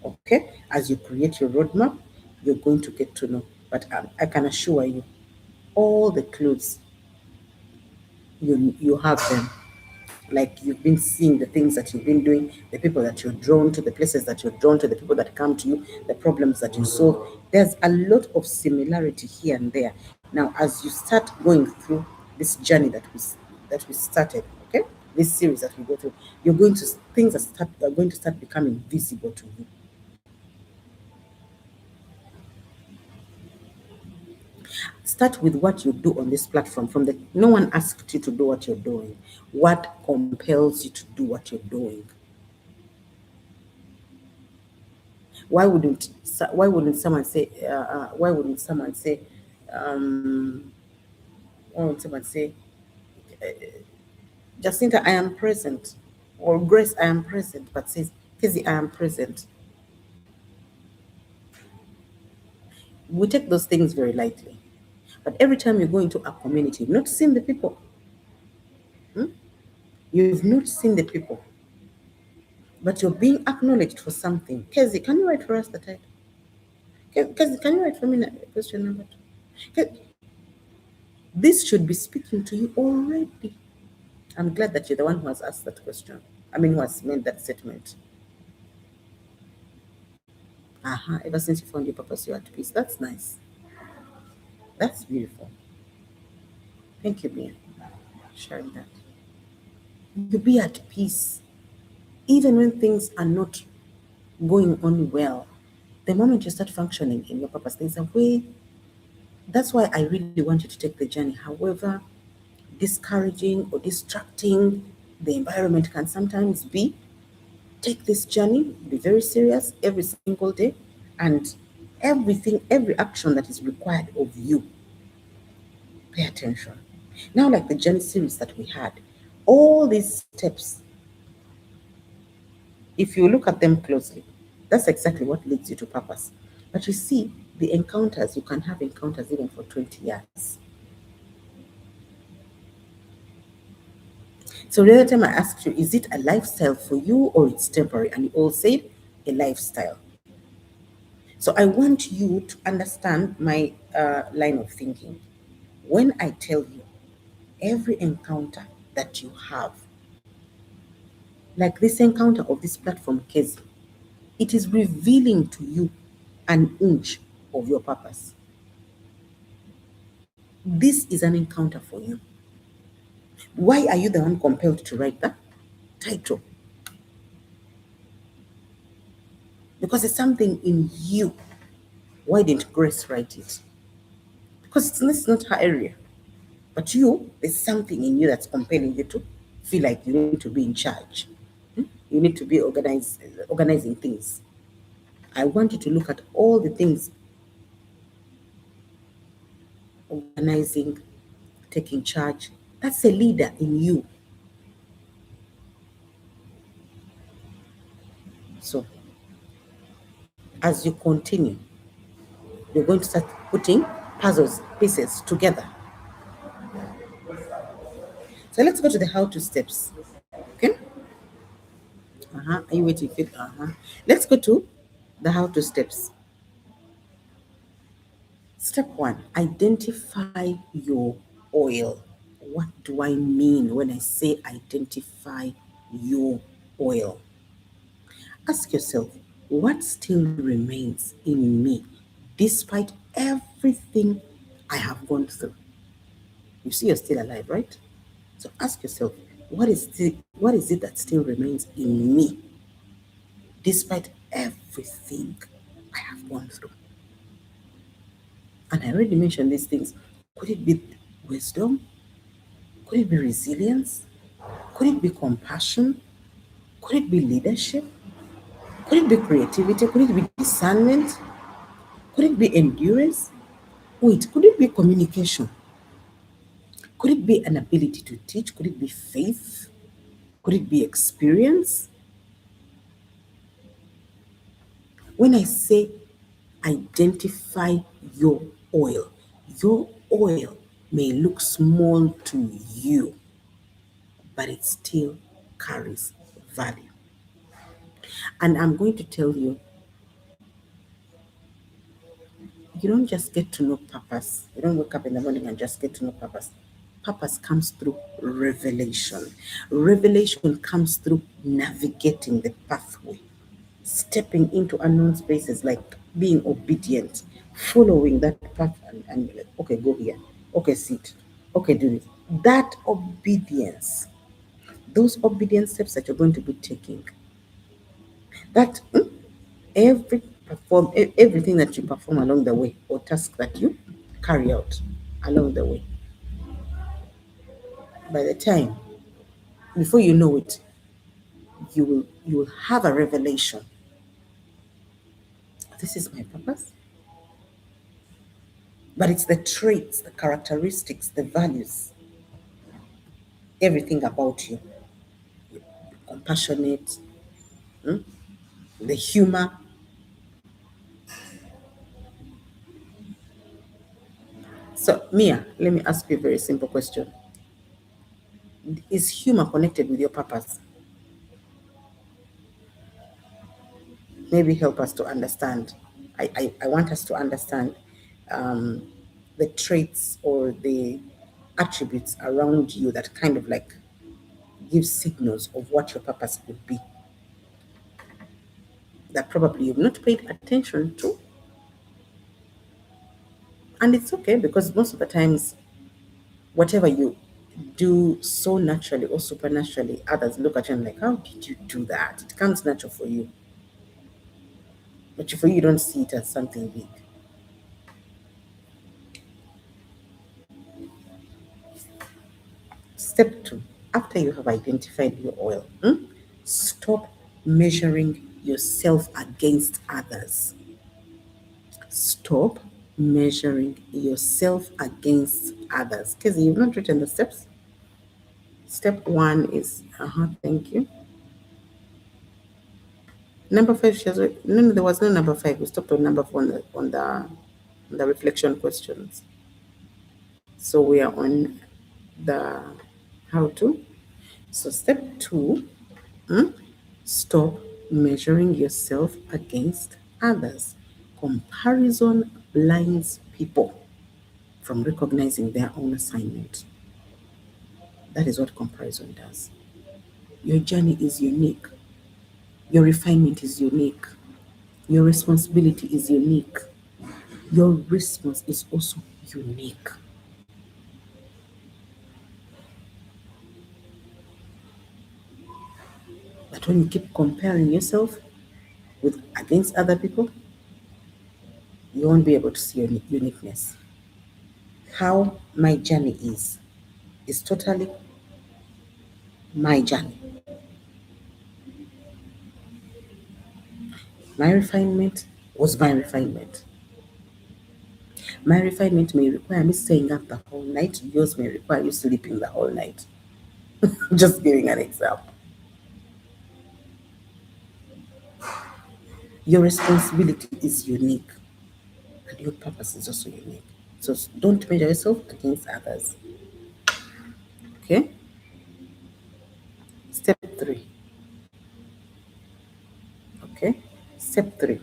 Okay, as you create your roadmap, you're going to get to know. But I can assure you, all the clues you have them. Like you've been seeing the things that you've been doing, the people that you're drawn to, the places that you're drawn to, the people that come to you, the problems that you solve. There's a lot of similarity here and there. Now, as you start going through this journey that we started, okay, this series that we go through, you're going to things are going to start becoming visible to you. Start with what you do on this platform. From the no one asked you to do what you're doing. What compels you to do what you're doing? Why wouldn't someone say why wouldn't someone say um why would someone say Jacinta, I am present, or Grace, I am present, but says Kizzy, I am present? We take those things very lightly, but every time you go into a community, you've not seen the people. You've not seen the people, but you're being acknowledged for something. Kezi, can you write for us the title? Kezi, can you write for me question number 2? This should be speaking to you already. I'm glad that you're the one who has asked that question. I mean, who has made that statement. Ever since you found your purpose, you're at peace. That's nice. That's beautiful. Thank you, Mia, for sharing that. You be at peace, even when things are not going on well. The moment you start functioning in your purpose, there's a way. That's why I really want you to take the journey. However discouraging or distracting the environment can sometimes be, Take this journey, be very serious every single day, and every action that is required of you, pay attention. Now, like the journey series that we had, all these steps, if you look at them closely, that's exactly what leads you to purpose. But you see, the encounters, you can have encounters even for 20 years. So the other time I asked you, is it a lifestyle for you or it's temporary? And you all said a lifestyle. So I want you to understand my line of thinking. When I tell you every encounter that you have, like this encounter of this platform, Kezi, it is revealing to you an inch of your purpose. This is an encounter for you. Why are you the one compelled to write that title? Because it's something in you. Why didn't Grace write it? Because it's not her area. But you, there's something in you that's compelling you to feel like you need to be in charge. You need to be organizing things. I want you to look at all the things: organizing, taking charge. That's a leader in you. So as you continue, you're going to start putting puzzles, pieces together. So let's go to the how to steps. Okay? Are you waiting for it? Let's go to the how to steps. Step one, identify your oil. What do I mean when I say identify your oil? Ask yourself, what still remains in me despite everything I have gone through? You see, you're still alive, right? So ask yourself, what is it that still remains in me despite everything I have gone through? And I already mentioned these things. Could it be wisdom? Could it be resilience? Could it be compassion? Could it be leadership? Could it be creativity? Could it be discernment? Could it be endurance? Wait, could it be communication? Could it be an ability to teach? Could it be faith? Could it be experience? When I say identify your your oil may look small to you, but it still carries value. And I'm going to tell you, you don't just get to know purpose. You don't wake up in the morning and just get to know purpose. Purpose comes through revelation. Revelation comes through navigating the pathway, stepping into unknown spaces, like being obedient, following that path, and be like, okay, go here, okay, sit, okay, do this. That obedience, those obedient steps that you're going to be taking, that everything that you perform along the way, or task that you carry out along the way, by the time, before you know it, you will have a revelation. This is my purpose. But it's the traits, the characteristics, the values, everything about you. Compassionate, the humor. So Mia, let me ask you a very simple question. Is humor connected with your purpose? Maybe help us to understand. I want us to understand um, the traits or the attributes around you that kind of like give signals of what your purpose could be, that probably you've not paid attention to. And it's okay, because most of the times, whatever you do so naturally or supernaturally, others look at you and like, how did you do that? It comes natural for you. But for you, you don't see it as something big. Step two, after you have identified your oil, stop measuring yourself against others. Stop measuring yourself against others. Because you've not written the steps. Step one is, thank you. Number five, she has, no, there was no number five. We stopped on number four on the reflection questions. So we are on the how to. So step two, stop measuring yourself against others. Comparison blinds people from recognizing their own assignment. That is what comparison does. Your journey is unique. Your refinement is unique. Your responsibility is unique. Your response is also unique. But when you keep comparing yourself with against other people, you won't be able to see your uniqueness. How my journey is totally my journey. My refinement was my refinement. My refinement may require me staying up the whole night. Yours may require you sleeping the whole night. Just giving an example. Your responsibility is unique, and your purpose is also unique. So don't measure yourself against others. Okay? Step three. Okay? Step three.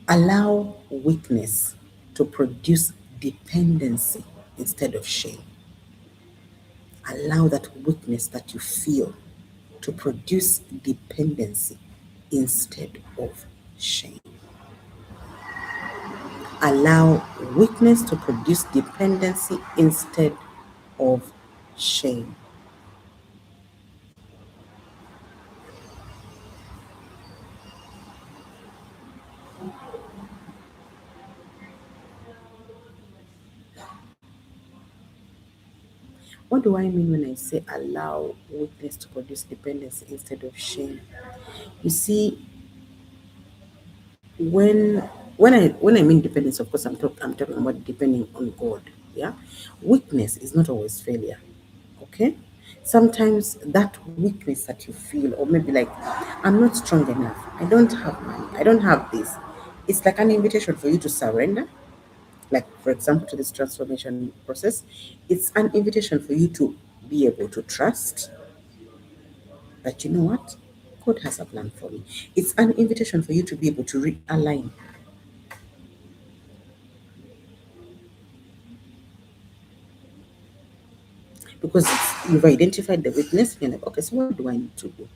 Allow weakness to produce dependency instead of shame. Allow that weakness that you feel to produce dependency instead of shame. Allow weakness to produce dependency instead of shame. What do I mean when I say allow weakness to produce dependency instead of shame? You see, when when I mean dependence, of course, I'm talking about depending on God. Yeah, weakness is not always failure. Okay, sometimes that weakness that you feel, or maybe like I'm not strong enough, I don't have money, I don't have this. It's like an invitation for you to surrender. Like for example, to this transformation process, it's an invitation for you to be able to trust that you know what, God has a plan for me. It's an invitation for you to be able to realign because you've identified the weakness. You're like, okay, so what do I need to do?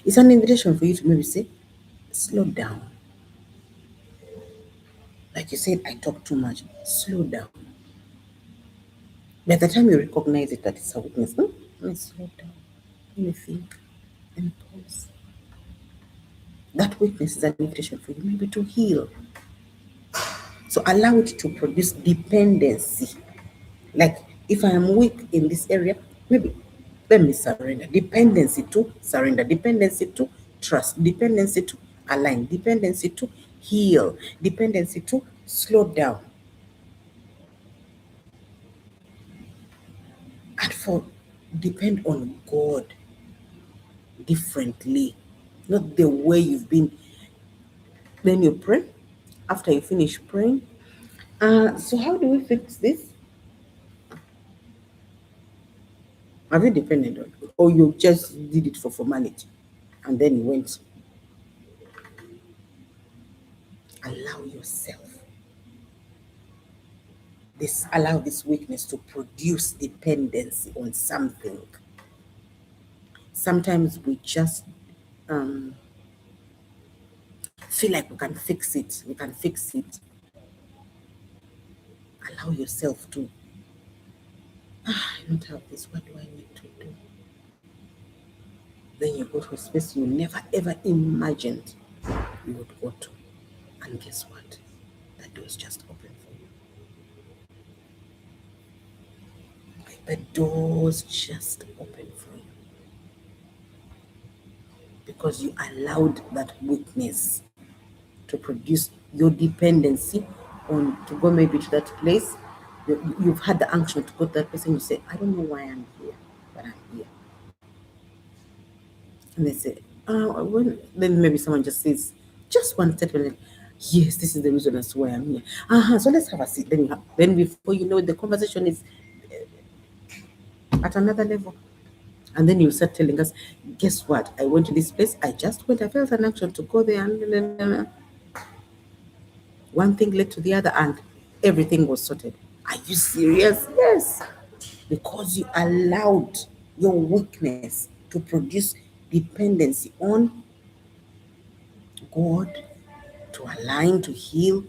It's an invitation for you to maybe say, slow down. Like you said, I talk too much. Slow down. By the time you recognize it that it's a weakness, let me slow down. Let me think. Let me pause. That weakness is an invitation for you maybe to heal. So allow it to produce dependency. Like if I am weak in this area, maybe let me surrender. Dependency to surrender. Dependency to trust. Dependency to align. Dependency to heal. Dependency to slow down. And for depend on God differently. Not the way you've been. Then you pray. After you finish praying, so how do we fix this? Have you depended on God? Or you just did it for formality and then you went? Allow yourself allow this weakness to produce dependency on something. Sometimes we just um, feel like we can fix it. We can fix it. Allow yourself to, I don't have this. What do I need to do? Then you go to a space you never ever imagined you would go to. And guess what? That door is just open for you. The doors just open for you. because you allowed that weakness to produce your dependency on to go maybe to that place. You've had the unction to go to that place and you say, I don't know why I'm here, but I'm here. And they say, then maybe someone just says, just one statement, like, yes, this is the reason as to why I'm here. So let's have a seat. Then before you know it, the conversation is at another level. And then you start telling us, guess what? I went to this place. I just went. I felt an action to go there. And one thing led to the other, and everything was sorted. Are you serious? Yes. Because you allowed your weakness to produce dependency on God, to align, to heal,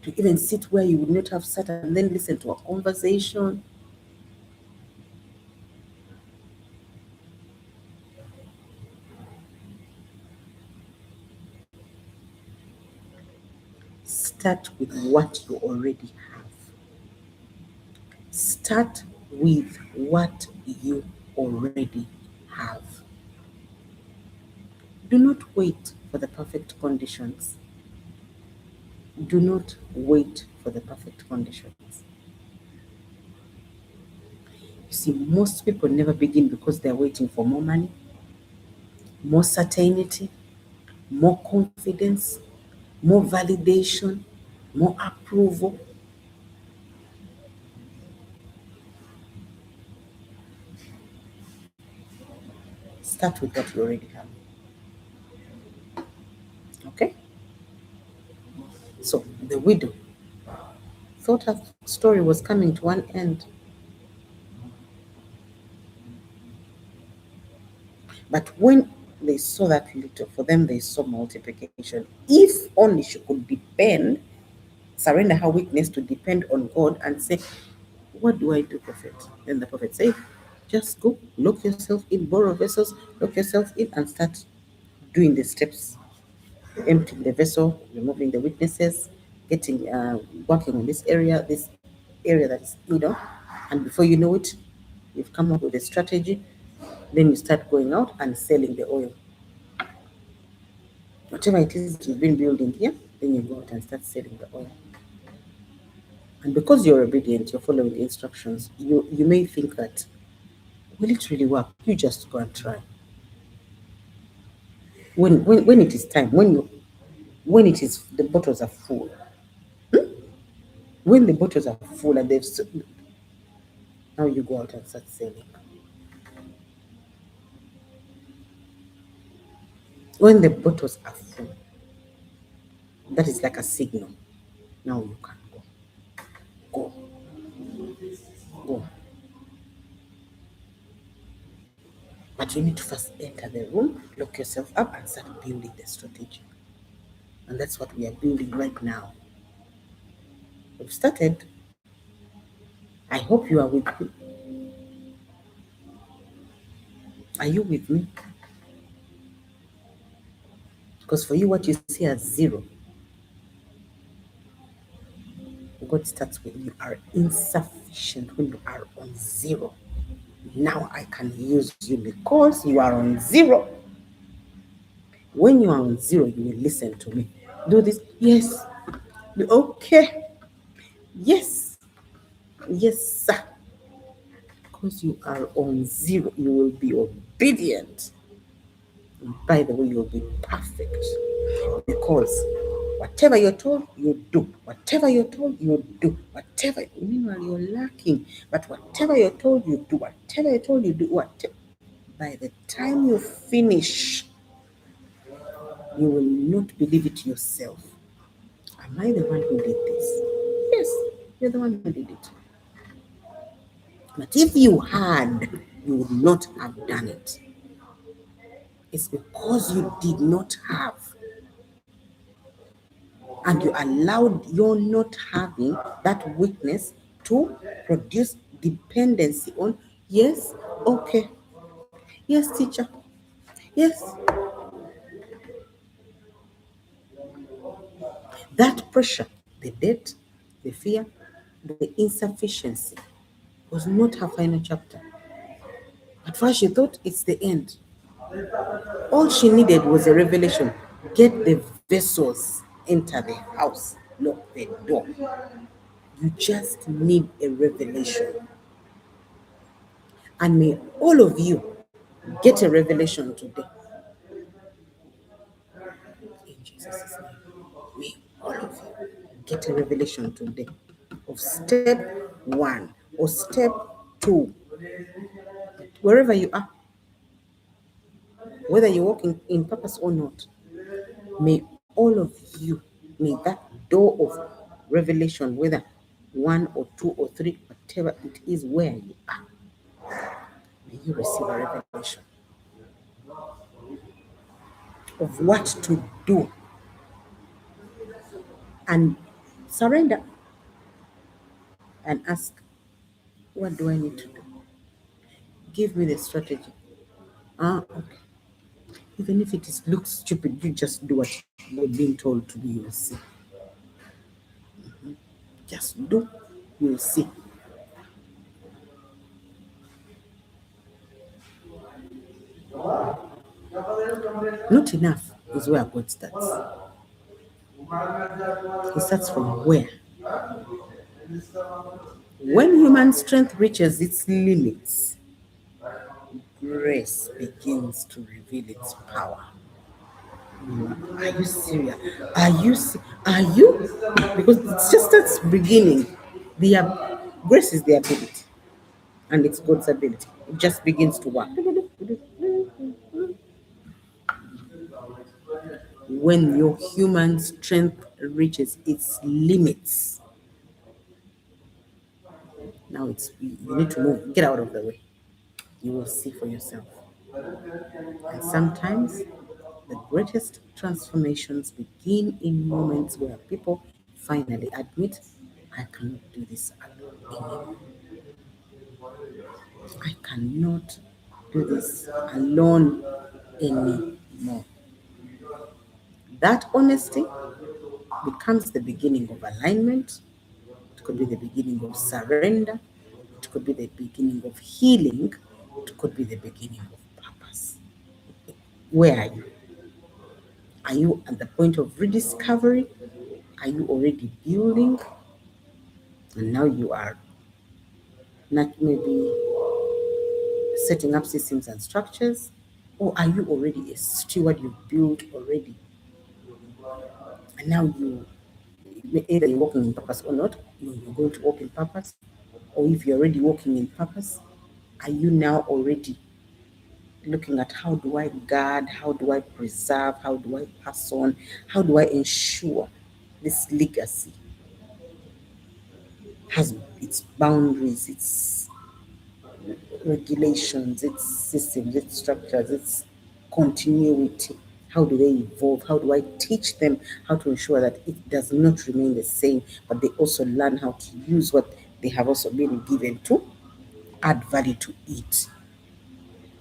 to even sit where you would not have sat and then listen to a conversation. Start with what you already have. Start with what you already have. Do not wait for the perfect conditions. Do not wait for the perfect conditions. You see, most people never begin because they're waiting for more money, more certainty, more confidence, more validation, more approval. Start with what you already have. Okay? So the widow thought her story was coming to one end. But when they saw that little, for them they saw multiplication. If only she could depend, surrender her weakness to depend on God and say, what do I do, prophet? Then the prophet said, just go, lock yourself in, borrow vessels, lock yourself in, and start doing the steps, emptying the vessel, removing the weaknesses, getting working on this area that is, and before you know it, you've come up with a strategy. Then you start going out and selling the oil. Whatever it is that you've been building here, then you go out and start selling the oil. And because you're obedient, you're following the instructions, you may think that, will it really work? You just go and try. When it is time, when it is the bottles are full, when the bottles are full and now you go out and start selling. When the bottles are full, that is like a signal. Now you can go, go. But you need to first enter the room, lock yourself up, and start building the strategy. And that's what we are building right now. We've started. I hope you are with me. Are you with me? Because for you, what you see as zero, God starts when you are insufficient, when you are on zero. Now I can use you because you are on zero. When you are on zero, you will listen to me. Do this. Yes. Okay. Yes. Yes, sir. Because you are on zero, you will be obedient. And by the way, you'll be perfect. Because whatever you're told, you do. Whatever you're told, you do. Whatever, meanwhile, you're lacking. But whatever you're told, you do. Whatever you're told, you do. Whatever. By the time you finish, you will not believe it yourself. Am I the one who did this? Yes, you're the one who did it. But if you had, you would not have done it. It's because you did not have. And you allowed your not having that weakness to produce dependency on, yes, okay, yes, teacher, yes. That pressure, the debt, the fear, the insufficiency was not her final chapter. At first, she thought it's the end. All she needed was a revelation. Get the vessels, enter the house, lock the door. You just need a revelation. And may all of you get a revelation today. In Jesus' name. May all of you get a revelation today of step one or step two, wherever you are, whether you're walking in purpose or not. May all of you, may that door of revelation, whether one or two or three, whatever it is where you are, may you receive a revelation of what to do and surrender and ask, what do I need to do? Give me the strategy. Ah, okay. Even if it is looks stupid, you just do what you're being told to do, you'll see. Just do, you'll see. Not enough is where God starts. He starts from where? When human strength reaches its limits, grace begins to reveal its power. Are you serious? Are you? Because it's just that's beginning. Grace is the ability, and it's God's ability. It just begins to work. When your human strength reaches its limits, now you need to move. Get out of the way. You will see for yourself. And sometimes the greatest transformations begin in moments where people finally admit, I cannot do this alone. I cannot do this alone anymore. That honesty becomes the beginning of alignment. It could be the beginning of surrender. It could be the beginning of healing. It could be the beginning of purpose. Where are you? Are you at the point of rediscovery? Are you already building? And now you are not maybe setting up systems and structures? Or are you already a steward you've built already? And now either you're walking in purpose or not, you're going to walk in purpose. Or if you're already walking in purpose, are you now already looking at how do I guard, how do I preserve, how do I pass on, how do I ensure this legacy has its boundaries, its regulations, its systems, its structures, its continuity. How do they evolve? How do I teach them how to ensure that it does not remain the same, but they also learn how to use what they have also been given to add value to it?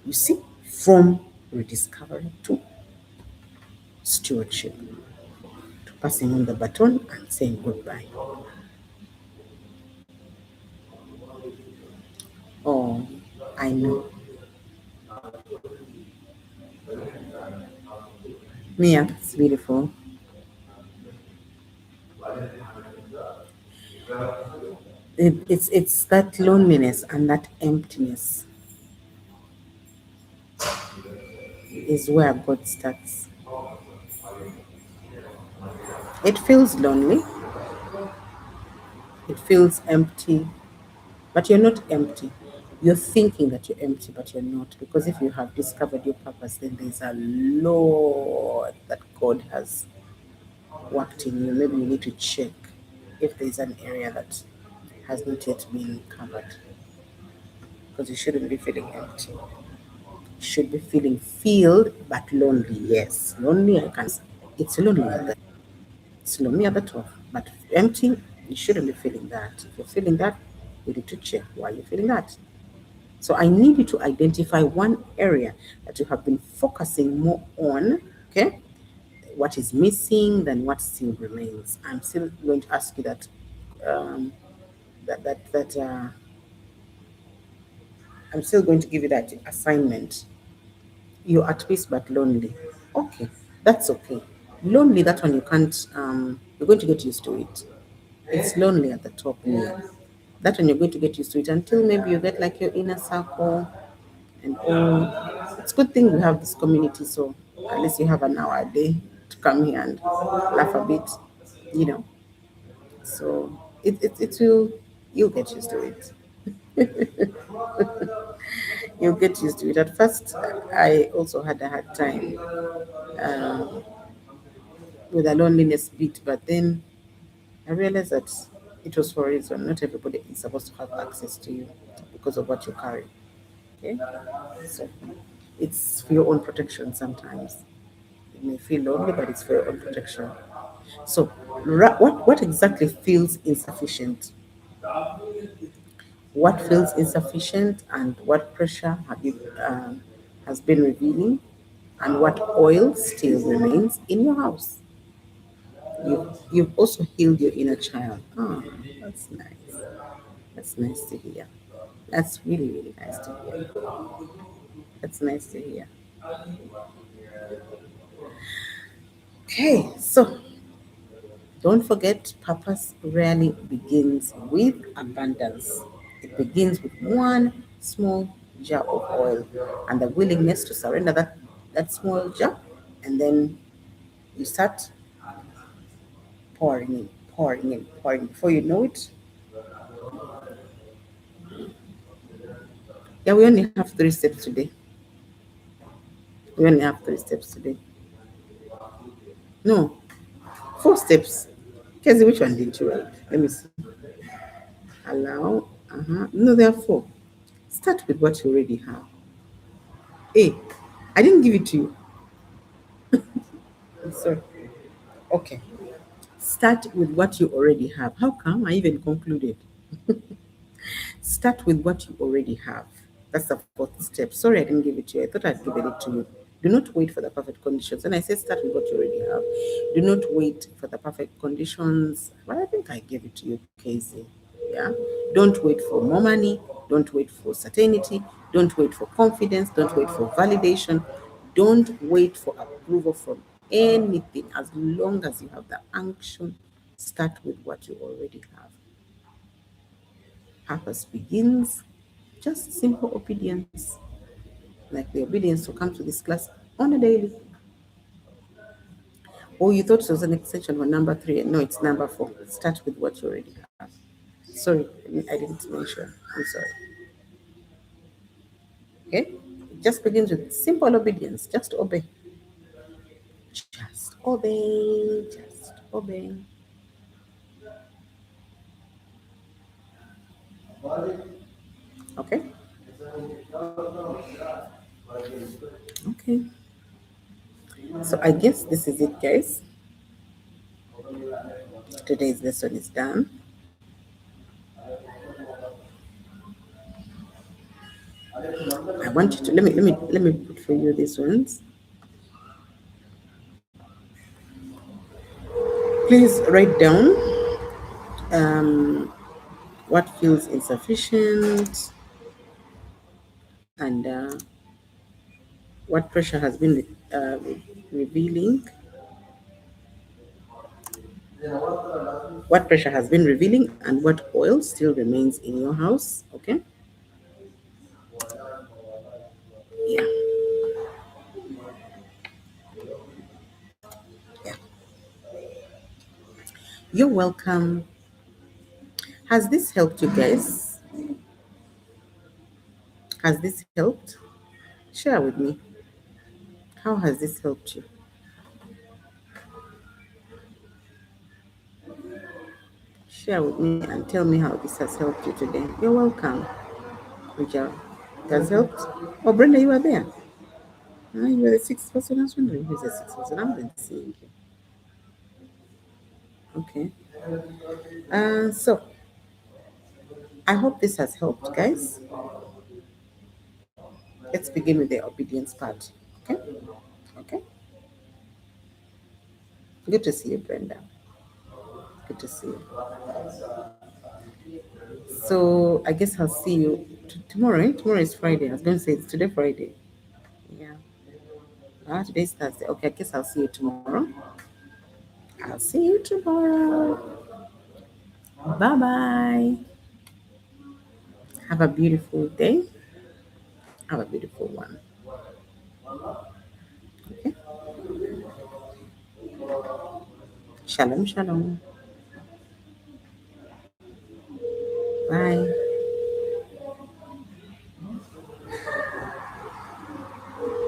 You see, from rediscovery to stewardship, to passing on the baton and saying goodbye. Oh, I know. Mia, it's beautiful. It's that loneliness and that emptiness is where God starts. It feels lonely, it feels empty, but you're not empty. You're thinking that you're empty, but you're not. Because if you have discovered your purpose, then there's a lot that God has worked in you. Maybe you need to check if there's an area that has not yet been covered. Because you shouldn't be feeling empty. You should be feeling filled but lonely. Yes, lonely. It's lonely. It's lonely at the top, but empty. You shouldn't be feeling that. If you're feeling that, you need to check why you're feeling that. So I need you to identify one area that you have been focusing more on. Okay, what is missing than what still remains. I'm still going to ask you that. Um, I'm still going to give you that assignment. You're at peace but lonely. Okay, that's okay. Lonely, that one you can't, you're going to get used to it. It's lonely at the top here. That one you're going to get used to it until maybe you get like your inner circle and all. It's a good thing we have this community, so at least you have an hour a day to come here and laugh a bit, you know. So it will, you'll get used to it. You'll get used to it. At first, I also had a hard time um, with a loneliness bit, but then I realized that it was for a reason. Not everybody is supposed to have access to you because of what you carry. Okay, so it's for your own protection sometimes. You may feel lonely, but it's for your own protection. So, what exactly feels insufficient? What feels insufficient, and what pressure have you has been revealing, and what oil still remains in your house? You've also healed your inner child. Ah, that's nice. That's nice to hear. That's really, really nice to hear. That's nice to hear. Okay, so don't forget, purpose rarely begins with abundance. It begins with one small jar of oil and the willingness to surrender that small jar, and then you start pouring in, pouring in, pouring. Before you know it, yeah, we only have 3 steps today. We only have 3 steps today. No, 4 steps. Casey, which one did you write? Let me see. Allow. No, there are four. Start with what you already have. Hey, I didn't give it to you. I'm sorry. Okay. Start with what you already have. How come I even concluded? Start with what you already have. That's the fourth step. Sorry, I didn't give it to you. I thought I'd given it to you. Do not wait for the perfect conditions. And I said start with what you already have. Do not wait for the perfect conditions. Well, I think I gave it to you, Casey. Yeah. Don't wait for more money. Don't wait for certainty. Don't wait for confidence. Don't wait for validation. Don't wait for approval from anything. As long as you have the unction, start with what you already have. Purpose begins just simple obedience, like the obedience to come to this class on a daily. Oh, you thought it was an extension for number three? No, it's number four. Start with what you already have. Sorry, I didn't mention. I'm sorry. Okay? It just begins with simple obedience. Just obey. Just obey. Just obey. Okay? Okay. So I guess this is it, guys. Today's lesson is done. I want you to let me put for you these ones. Please write down um, what feels insufficient, and what pressure has been revealing, what pressure has been revealing, and what oil still remains in your house. Okay? Yeah. Yeah. You're welcome. Has this helped you guys? Has this helped? Share with me. How has this helped you? Share with me and tell me how this has helped you today. You're welcome, Rachel. It has helped. Oh, Brenda, you are there. You were the sixth person. I was wondering who's the sixth person. I'm been seeing you. Okay. So I hope this has helped, guys. Let's begin with the obedience part. Okay. Okay. Good to see you, Brenda. Good to see you. So I guess I'll see you tomorrow. Eh? Tomorrow is Friday. I was going to say it's today Friday. Yeah. Today's Thursday. Okay, I guess I'll see you tomorrow. I'll see you tomorrow. Bye bye. Have a beautiful day. Have a beautiful one. Okay. Shalom, shalom. Bye.